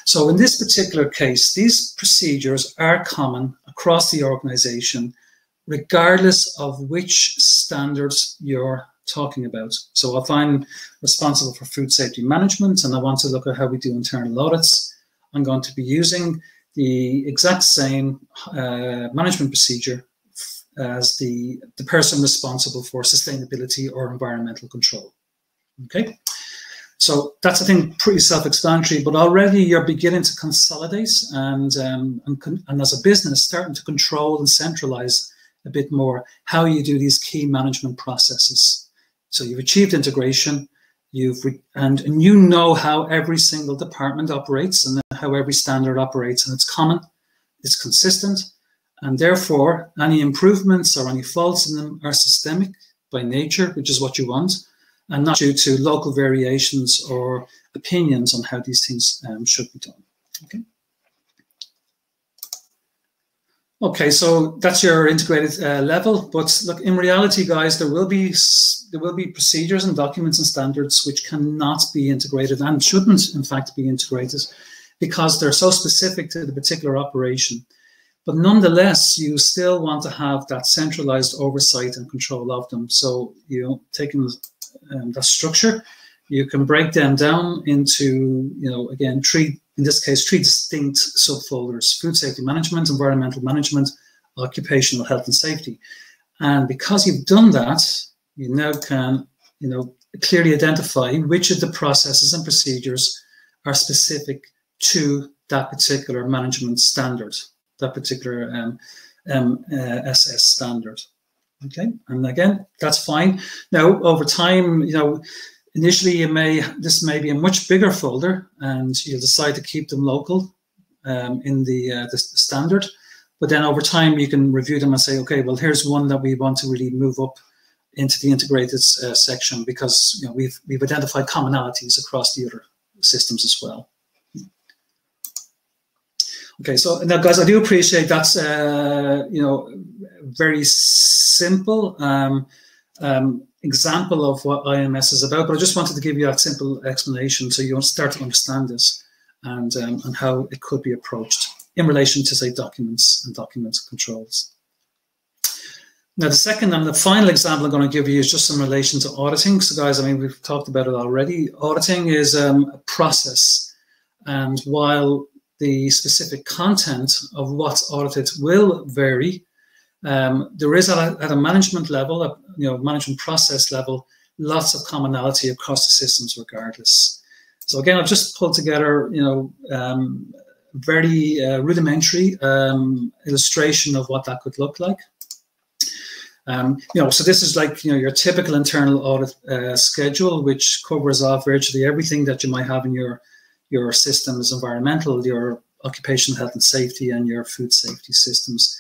So in this particular case, these procedures are common across the organization, regardless of which standards you're talking about. So if I'm responsible for food safety management and I want to look at how we do internal audits, I'm going to be using the exact same management procedure as the person responsible for sustainability or environmental control. Okay, so that's, I think, pretty self-explanatory, but already you're beginning to consolidate and as a business starting to control and centralize a bit more how you do these key management processes. So you've achieved integration, and you know how every single department operates and how every standard operates, and it's common, it's consistent, and therefore any improvements or any faults in them are systemic by nature, which is what you want, and not due to local variations or opinions on how these things should be done. Okay. Okay, so that's your integrated level, but look, in reality, guys, there will be procedures and documents and standards which cannot be integrated and shouldn't, in fact, be integrated because they're so specific to the particular operation. But nonetheless, you still want to have that centralized oversight and control of them. So, taking that structure, you can break them down into, again, in this case, three distinct subfolders: food safety management, environmental management, occupational health and safety. And because you've done that, you now can, clearly identify which of the processes and procedures are specific to that particular management standard, that particular SS standard. Okay, and again, that's fine. Now, over time, initially this may be a much bigger folder, and you'll decide to keep them local in the standard. But then over time, you can review them and say, okay, well, here's one that we want to really move up into the integrated section, because we've identified commonalities across the other systems as well. Okay, so now, guys, I do appreciate that's very simple example of what IMS is about, but I just wanted to give you that simple explanation so you start to understand this and how it could be approached in relation to, say, documents and document controls. Now, the second and the final example I'm going to give you is just in relation to auditing. So, guys, I mean, we've talked about it already. Auditing is a process, and while the specific content of what's audited will vary, there is at a management level, management process level, lots of commonality across the systems regardless. So again, I've just pulled together, very rudimentary illustration of what that could look like. So this is like, your typical internal audit schedule, which covers off virtually everything that you might have in your systems, environmental, your occupational health and safety, and your food safety systems.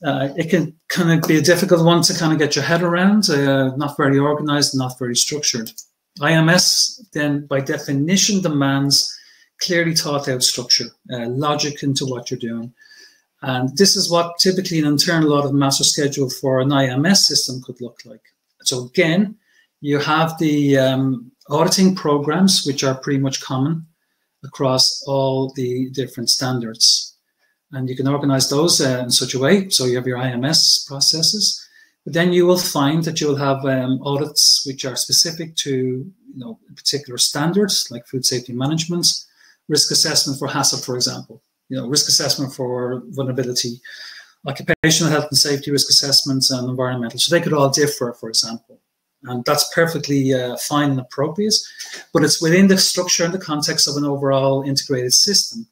It can kind of be a difficult one to kind of get your head around, not very organized, not very structured. IMS then, by definition, demands clearly thought out structure, logic into what you're doing. And this is what typically an internal audit master schedule for an IMS system could look like. So again, you have the auditing programs, which are pretty much common across all the different standards. And you can organize those in such a way. So you have your IMS processes, but then you will find that you'll have audits which are specific to particular standards, like food safety management, risk assessment for hazard, for example, risk assessment for vulnerability, occupational health and safety risk assessments, and environmental. So they could all differ, for example. And that's perfectly fine and appropriate, but it's within the structure and the context of an overall integrated system,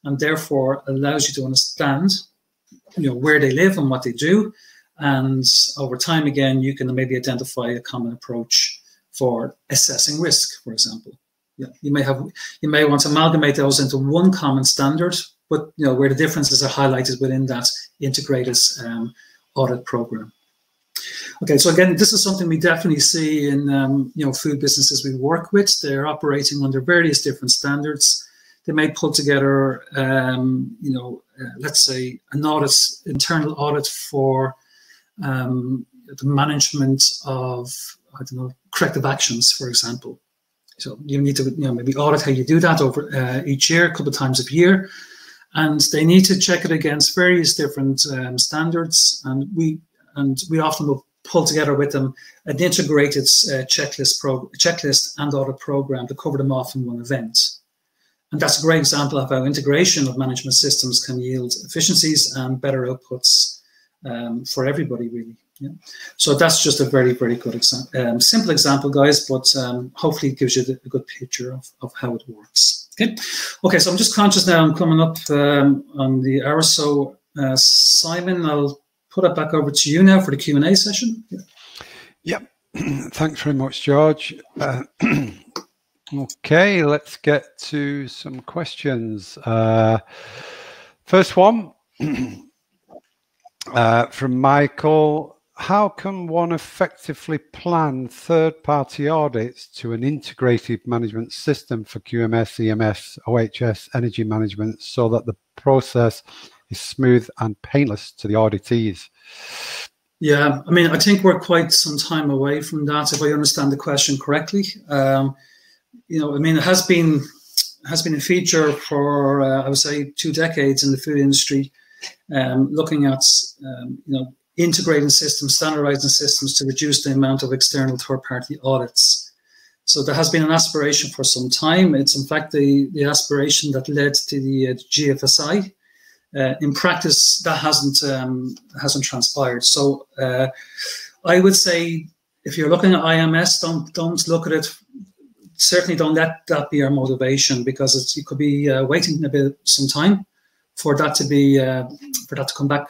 and therefore allows you to understand, where they live and what they do. And over time, again, you can maybe identify a common approach for assessing risk, for example. You may want to amalgamate those into one common standard, but where the differences are highlighted within that integrated audit program. Okay, so again, this is something we definitely see in food businesses we work with. They're operating under various different standards. They may put together, let's say, an audit, internal audit for the management of, corrective actions, for example. So you need to, maybe audit how you do that over each year, a couple of times a year, and they need to check it against various different standards. And we often will pull together with them an integrated checklist and audit program to cover them off in one event. And that's a great example of how integration of management systems can yield efficiencies and better outputs for everybody, really. Yeah. So that's just a very, very good simple example, guys, but hopefully it gives you a good picture of how it works. Okay, so I'm just conscious now I'm coming up on the hour. So Simon, I'll put it back over to you now for the Q&A session. Yep. Thanks very much, George. Okay, let's get to some questions. First one from Michael. How can one effectively plan third-party audits to an integrated management system for QMS, EMS, OHS, energy management so that the process is smooth and painless to the auditees? Yeah, I mean, I think we're quite some time away from that, if I understand the question correctly. I mean, it has been a feature for, I would say, 2 decades in the food industry, looking at, integrating systems, standardizing systems to reduce the amount of external third-party audits. So there has been an aspiration for some time. It's in fact the aspiration that led to the GFSI. In practice, that hasn't transpired. So I would say, if you're looking at IMS, don't look at it. Certainly, don't let that be our motivation, because you could be waiting a bit some time for that to come back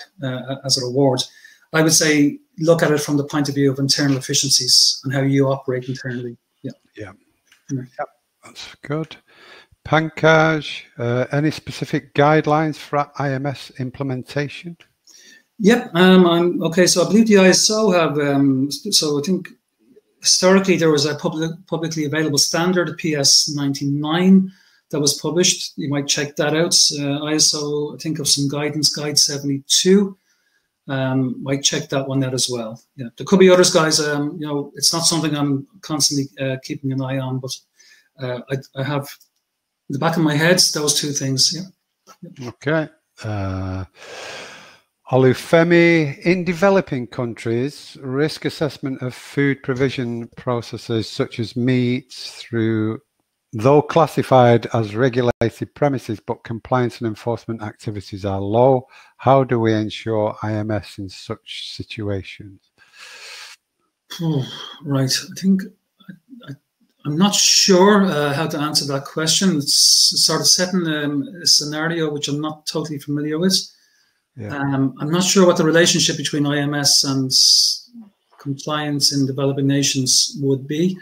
as a reward. I would say look at it from the point of view of internal efficiencies and how you operate internally. Yeah, that's good. Pankaj, any specific guidelines for IMS implementation? Yep. Okay. So I believe the ISO have. So I think historically there was a publicly available standard, PS 99, that was published. You might check that out. ISO, I think of some guidance, Guide 72. Might check that one out as well. Yeah, there could be others, guys. You know, it's not something I'm constantly keeping an eye on, but I have in the back of my head those two things. Yeah. Okay. Olufemi, in developing countries, risk assessment of food provision processes such as meats though classified as regulated premises, but compliance and enforcement activities are low. How do we ensure IMS in such situations? Right. I think I'm not sure how to answer that question. It's sort of setting a scenario which I'm not totally familiar with. Yeah. I'm not sure what the relationship between IMS and compliance in developing nations would be.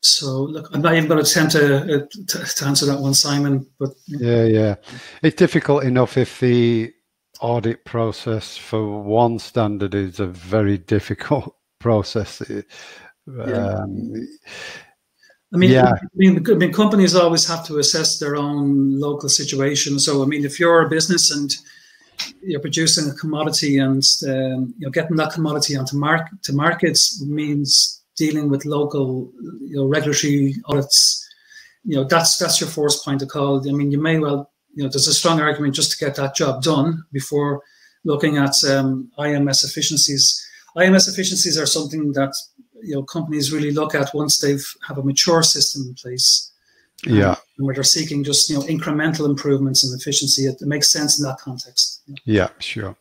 So look, I'm not even going to attempt to answer that one, Simon. But yeah, it's difficult enough if the audit process for one standard is a very difficult process. I mean, companies always have to assess their own local situation. So, I mean, if you're a business and you're producing a commodity and getting that commodity onto markets means dealing with local regulatory audits, that's your first point of call. I mean, you may well, there's a strong argument just to get that job done before looking at IMS efficiencies. IMS efficiencies are something that companies really look at once they've have a mature system in place. Yeah, and where they're seeking just incremental improvements in efficiency. It makes sense in that context. Yeah, sure.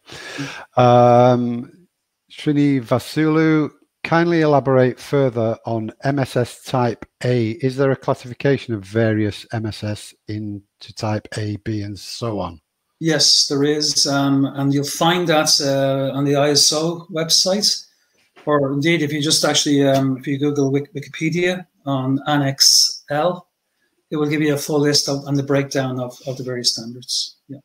Srini Vasulu, kindly elaborate further on MSS type A. Is there a classification of various MSS into type A, B, and so on? Yes, there is, and you'll find that on the ISO website. Or indeed, if you just actually, if you Google Wikipedia on Annex L, it will give you a full list and the breakdown of the various standards. Yeah.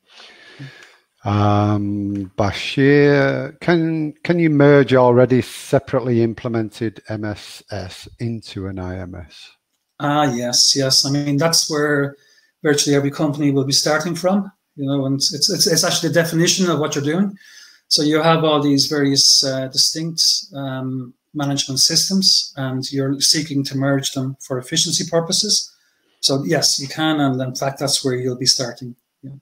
Bashir, can you merge already separately implemented MSS into an IMS? Yes. I mean, that's where virtually every company will be starting from. And it's actually the definition of what you're doing. So you have all these various distinct management systems, and you're seeking to merge them for efficiency purposes. So yes, you can, and in fact, that's where you'll be starting. Yeah.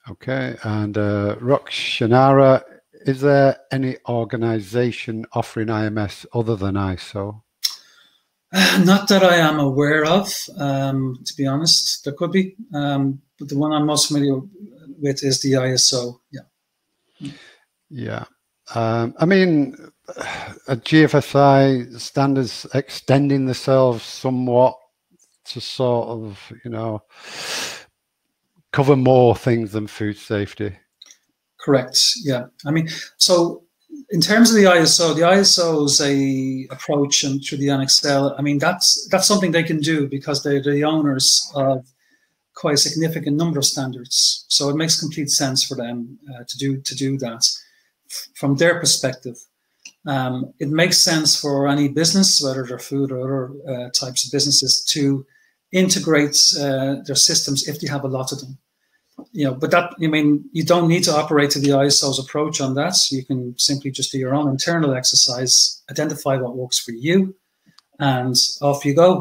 Okay, and Rokshanara, is there any organization offering IMS other than ISO? Not that I am aware of, to be honest. There could be, but the one I'm most familiar with is the ISO. Yeah. Yeah, I mean, GFSI standards extending themselves somewhat to sort of, cover more things than food safety. Correct. Yeah. I mean, so in terms of the ISO's approach and through the Annex L, I mean, that's something they can do because they're the owners of quite a significant number of standards. So it makes complete sense for them to do that. From their perspective, it makes sense for any business, whether they're food or other types of businesses, to integrate their systems if they have a lot of them. But that, you don't need to operate to the ISO's approach on that. So you can simply just do your own internal exercise, identify what works for you, and off you go.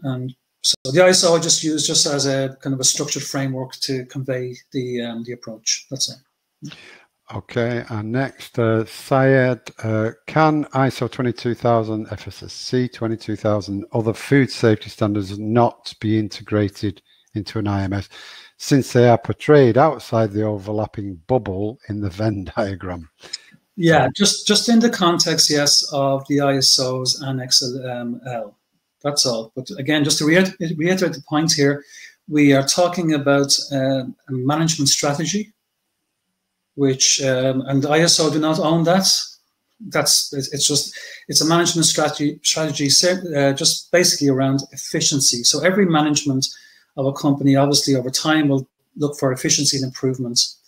And so the ISO I just use just as a kind of a structured framework to convey the approach. That's it. Okay, and next, Syed, can ISO 22000, FSSC 22000, other food safety standards not be integrated into an IMS since they are portrayed outside the overlapping bubble in the Venn diagram? Yeah, just in the context, yes, of the ISO's Annex L. That's all. But again, just to reiterate the point here, we are talking about a management strategy, which and ISO do not own that. It's a management strategy just basically around efficiency. So every management of a company, obviously over time, will look for efficiency and improvements.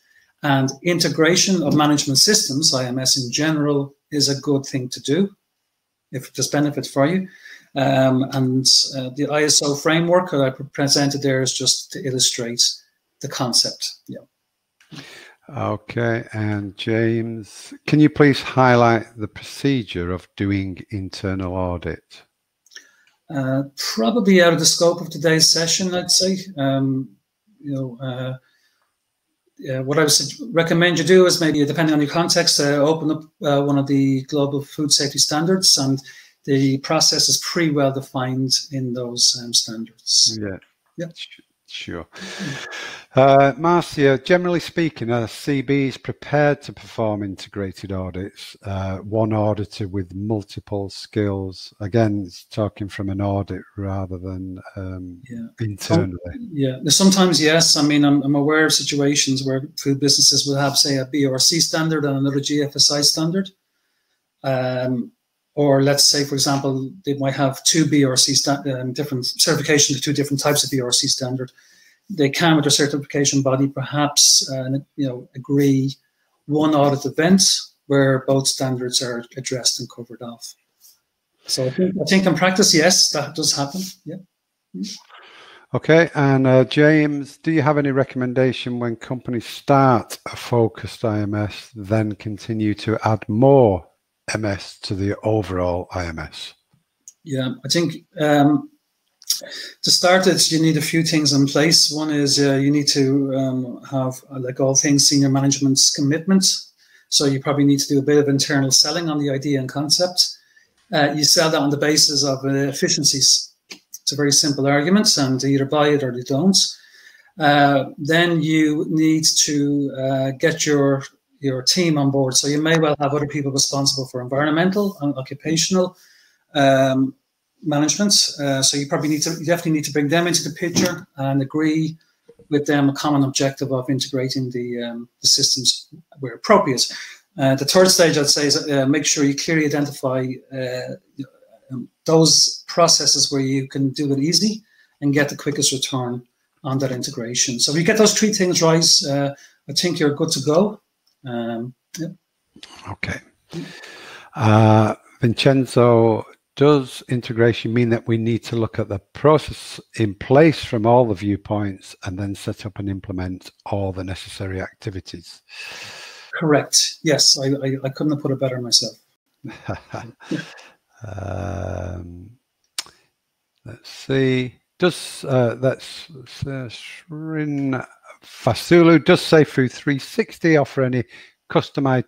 And integration of management systems, IMS in general, is a good thing to do if there's benefits for you. The ISO framework that I presented there is just to illustrate the concept. Yeah. Okay, and James, can you please highlight the procedure of doing internal audit? Probably out of the scope of today's session, I'd say. What I would recommend you do is maybe, depending on your context, open up one of the global food safety standards, and the process is pretty well defined in those standards. Yeah. Yeah. Sure. Marcia, generally speaking, are CBs prepared to perform integrated audits? One auditor with multiple skills. Again, it's talking from an audit rather than internally. Sometimes yes. I mean, I'm aware of situations where food businesses will have, say, a BRC standard and another GFSI standard. Or let's say, for example, they might have two BRC different certification to two different types of BRC standard. They can, with their certification body, perhaps agree one audit event where both standards are addressed and covered off. So I think in practice, yes, that does happen. Yeah. Okay, and James, do you have any recommendation when companies start a focused IMS, then continue to add more MS to the overall IMS? Yeah, I think to start it, you need a few things in place. One is you need to have, like all things, senior management's commitment. So you probably need to do a bit of internal selling on the idea and concept. You sell that on the basis of efficiencies. It's a very simple argument, and they either buy it or they don't. Then you need to get your team on board. So you may well have other people responsible for environmental and occupational management. So you definitely need to bring them into the picture and agree with them a common objective of integrating the systems where appropriate. The third stage, I'd say, is make sure you clearly identify those processes where you can do it easy and get the quickest return on that integration. So if you get those three things right, I think you're good to go. Okay. Vincenzo, does integration mean that we need to look at the process in place from all the viewpoints and then set up and implement all the necessary activities? Correct. Yes, I couldn't have put it better myself. Let's see. Does that's Shrin Fasulu, does Safe-Food 360 offer any customized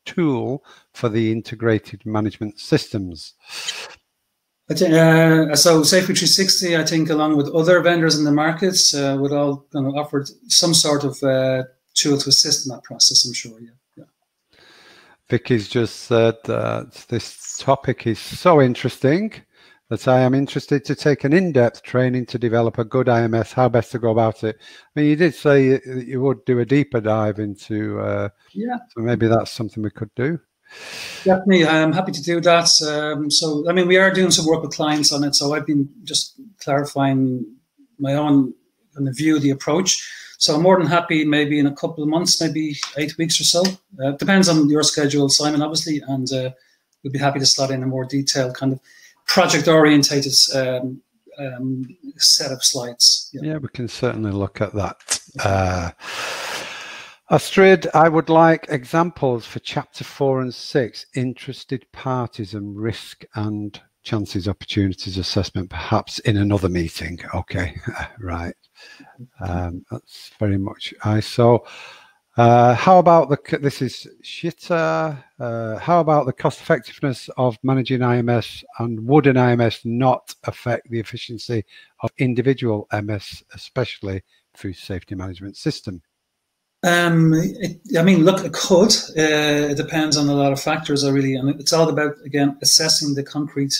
tool for the integrated management systems? I think, so Safe-Food 360, I think, along with other vendors in the markets, would all offer some sort of tool to assist in that process, I'm sure. Yeah. Vicky's just said that this topic is so interesting that I am interested to take an in-depth training to develop a good IMS. How best to go about it? I mean, you did say you would do a deeper dive into, so maybe that's something we could do. Definitely, I'm happy to do that. So, I mean, we are doing some work with clients on it. So I've been just clarifying my own view of the approach. So I'm more than happy, maybe in a couple of months, maybe 8 weeks or so. Depends on your schedule, Simon, obviously, and we'd be happy to slot in a more detailed kind of project-orientated set of slides. Yeah, we can certainly look at that. Astrid, I would like examples for Chapter 4 and 6, interested parties and risk and chances, opportunities assessment, perhaps in another meeting. Okay, right. That's very much ISO. How about this is Shita. How about the cost effectiveness of managing IMS, and would an IMS not affect the efficiency of individual MS, especially food safety management system? I mean, look, it could. It depends on a lot of factors, really, and it's all about, again, assessing the concrete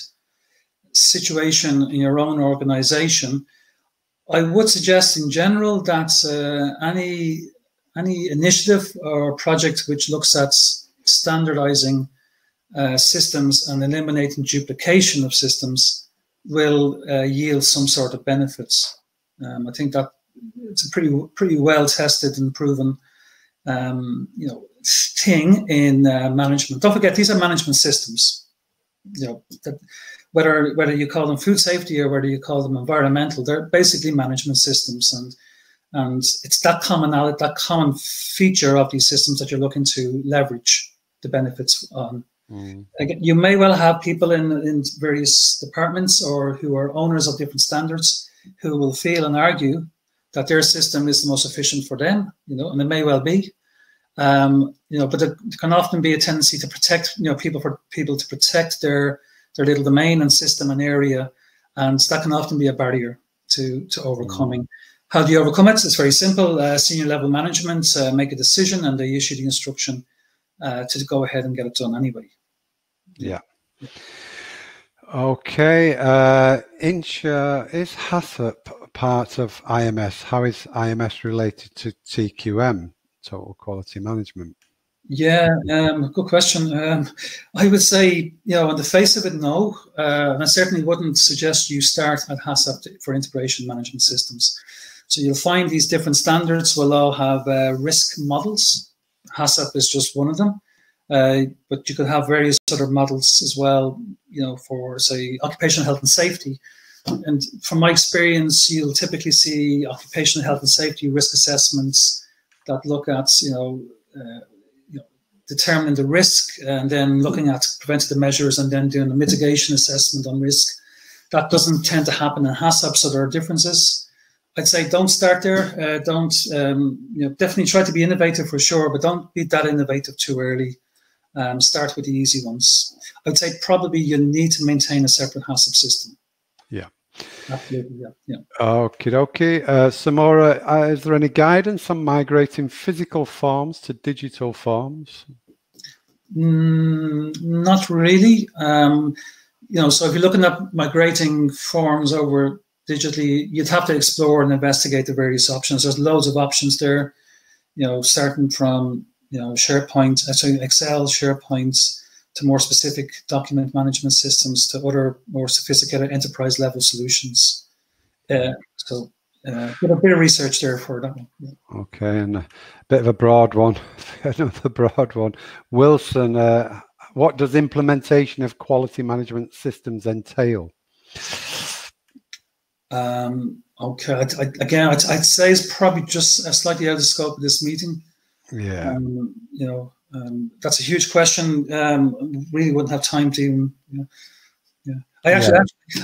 situation in your own organization. I would suggest, in general, that any initiative or project which looks at standardizing systems and eliminating duplication of systems will yield some sort of benefits. I think that it's a pretty well tested and proven thing in management. Don't forget, these are management systems. Whether you call them food safety or whether you call them environmental, they're basically management systems, and it's that common feature of these systems that you're looking to leverage the benefits on. Again, you may well have people in various departments or who are owners of different standards who will feel and argue that their system is the most efficient for them, and it may well be. But there can often be a tendency to protect, people to protect their little domain and system and area, and that can often be a barrier to overcoming. How do you overcome it? It's very simple. Senior level management make a decision, and they issue the instruction to go ahead and get it done anyway. Yeah. Okay. Is HACCP part of IMS? How is IMS related to TQM, Total Quality Management? Yeah, good question. I would say, on the face of it, no. And I certainly wouldn't suggest you start at HACCP for integration management systems. So you'll find these different standards will all have risk models. HACCP is just one of them. But you could have various other models as well, for, say, occupational health and safety. And from my experience, you'll typically see occupational health and safety risk assessments that look at, determining the risk and then looking at preventative measures and then doing a mitigation assessment on risk. That doesn't tend to happen in HACCP, so there are differences. I'd say don't start there. Definitely try to be innovative for sure, but don't be that innovative too early. Start with the easy ones. I would say probably you need to maintain a separate HACCP system. Yeah. Absolutely, yeah. Okie dokie. Samora, is there any guidance on migrating physical forms to digital forms? Not really. So if you're looking at migrating forms over digitally, you'd have to explore and investigate the various options. There's loads of options there, starting from SharePoint, Excel, SharePoint, to more specific document management systems, to other more sophisticated enterprise level solutions. So a bit of research there for that one. Yeah. Okay, and a bit of a broad one, another broad one. Wilson, what does implementation of quality management systems entail? Okay, I'd say it's probably just slightly out of the scope of this meeting. Yeah. That's a huge question. Really wouldn't have time to even. I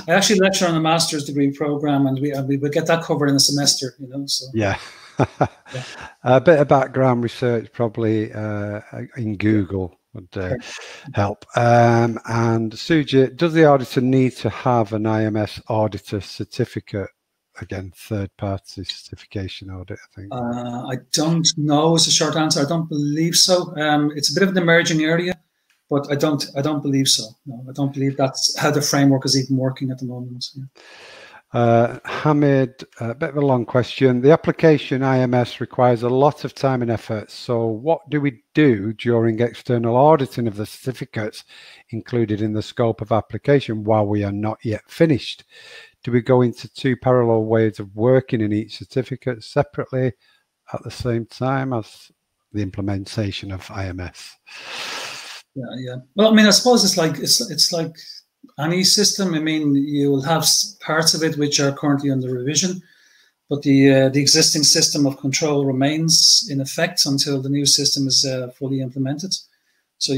actually lecture on a master's degree program, and we would get that covered in a semester. So. Yeah. A bit of background research probably in Google would help. And Sujit, does the auditor need to have an IMS auditor certificate? Again, third-party certification audit, I think. I don't know is the short answer. I don't believe so. It's a bit of an emerging area, but I don't believe so. No, I don't believe that's how the framework is even working at the moment. Yeah. Hamid, a bit of a long question. The application IMS requires a lot of time and effort. So what do we do during external auditing of the certificates included in the scope of application while we are not yet finished? Do we go into two parallel ways of working in each certificate separately at the same time as the implementation of IMS? Yeah. Well, I mean, I suppose it's like any system. I mean, you will have parts of it which are currently under revision, but the existing system of control remains in effect until the new system is fully implemented. So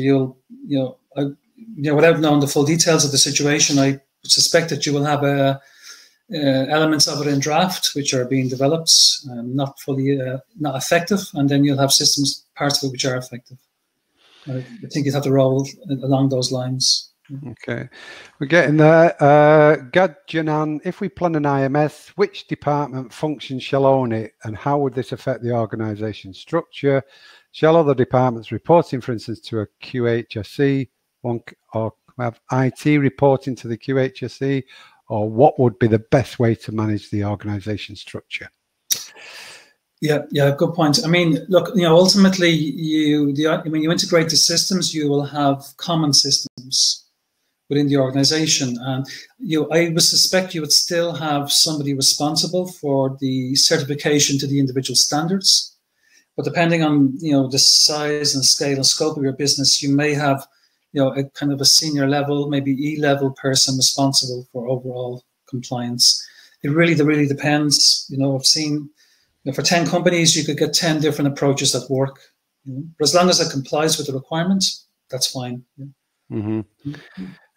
without knowing the full details of the situation, I suspect that you will have elements of it in draft which are being developed, not fully not effective, and then you'll have parts of it which are effective. I think you'd have to roll along those lines. Okay, we're getting there. Gadjanan, if we plan an IMS, which department function shall own it, and how would this affect the organisation structure? Shall other departments reporting, for instance, to a QHSE, or have IT reporting to the QHSE, or what would be the best way to manage the organisation structure? Yeah, good point. I mean, look, ultimately, when you integrate the systems, you will have common systems within the organisation, and I would suspect you would still have somebody responsible for the certification to the individual standards, But depending on, the size and scale and scope of your business, you may have, a kind of a senior level, maybe E-level person responsible for overall compliance. It really depends. I've seen, for 10 companies, you could get 10 different approaches that work. But as long as it complies with the requirements, that's fine.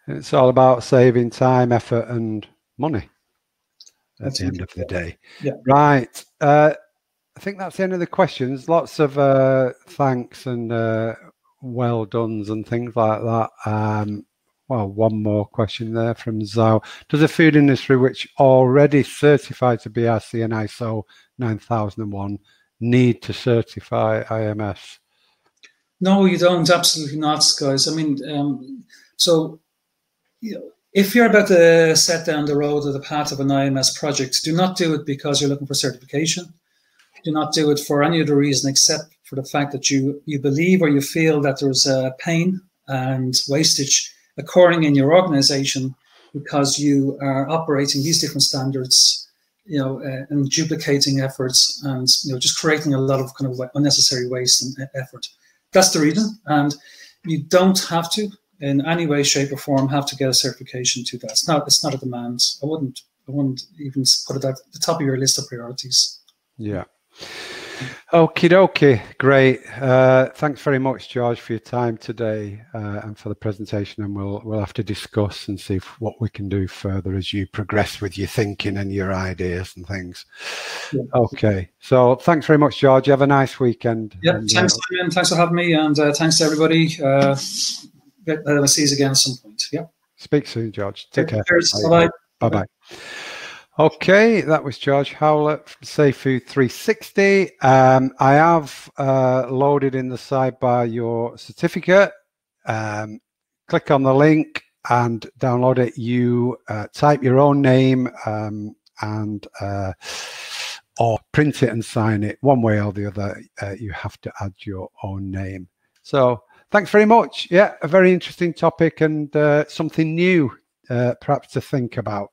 It's all about saving time, effort, and money at the end of the day. Yeah. Right. I think that's the end of the questions. Lots of thanks and well dones and things like that. Well, one more question there from Zhao. Does the food industry, which already certified to BRC and ISO 9001, need to certify IMS? No, you don't. Absolutely not, guys. I mean, so if you're about to set down the road or the path of an IMS project, do not do it because you're looking for certification. Do not do it for any other reason except for the fact that you believe or you feel that there's pain and wastage occurring in your organization because you are operating these different standards, and duplicating efforts and, just creating a lot of kind of unnecessary waste and effort. That's the reason. And you don't have to, in any way, shape or form, have to get a certification to that. It's not a demand. I wouldn't even put it at the top of your list of priorities. Yeah. Okie dokie, great. Thanks very much, George, for your time today and for the presentation. And we'll have to discuss and see what we can do further as you progress with your thinking and your ideas and things. Yeah. Okay, so thanks very much, George. Have a nice weekend. Yeah, thanks, Simon. Thanks for having me, and thanks to everybody. I'll see you again at some point. Yeah. Speak soon, George. Take care. Cheers. Bye-bye. Bye-bye. Okay, that was George Howlett from Safe Food 360. I have loaded in the sidebar your certificate. Click on the link and download it. You type your own name and or print it and sign it. One way or the other, you have to add your own name. So thanks very much. Yeah, a very interesting topic and something new perhaps to think about.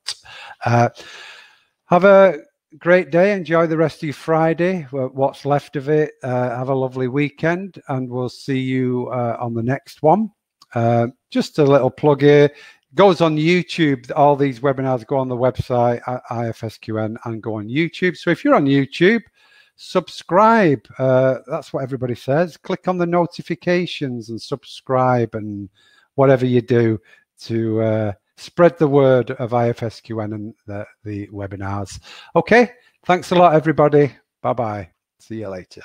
Have a great day. Enjoy the rest of your Friday, what's left of it. Have a lovely weekend, and we'll see you on the next one. Just a little plug here. It goes on YouTube. All these webinars go on the website at IFSQN and go on YouTube. So if you're on YouTube, subscribe. That's what everybody says. Click on the notifications and subscribe and whatever you do to spread the word of IFSQN and the webinars. Okay, thanks a lot, everybody. Bye-bye. See you later.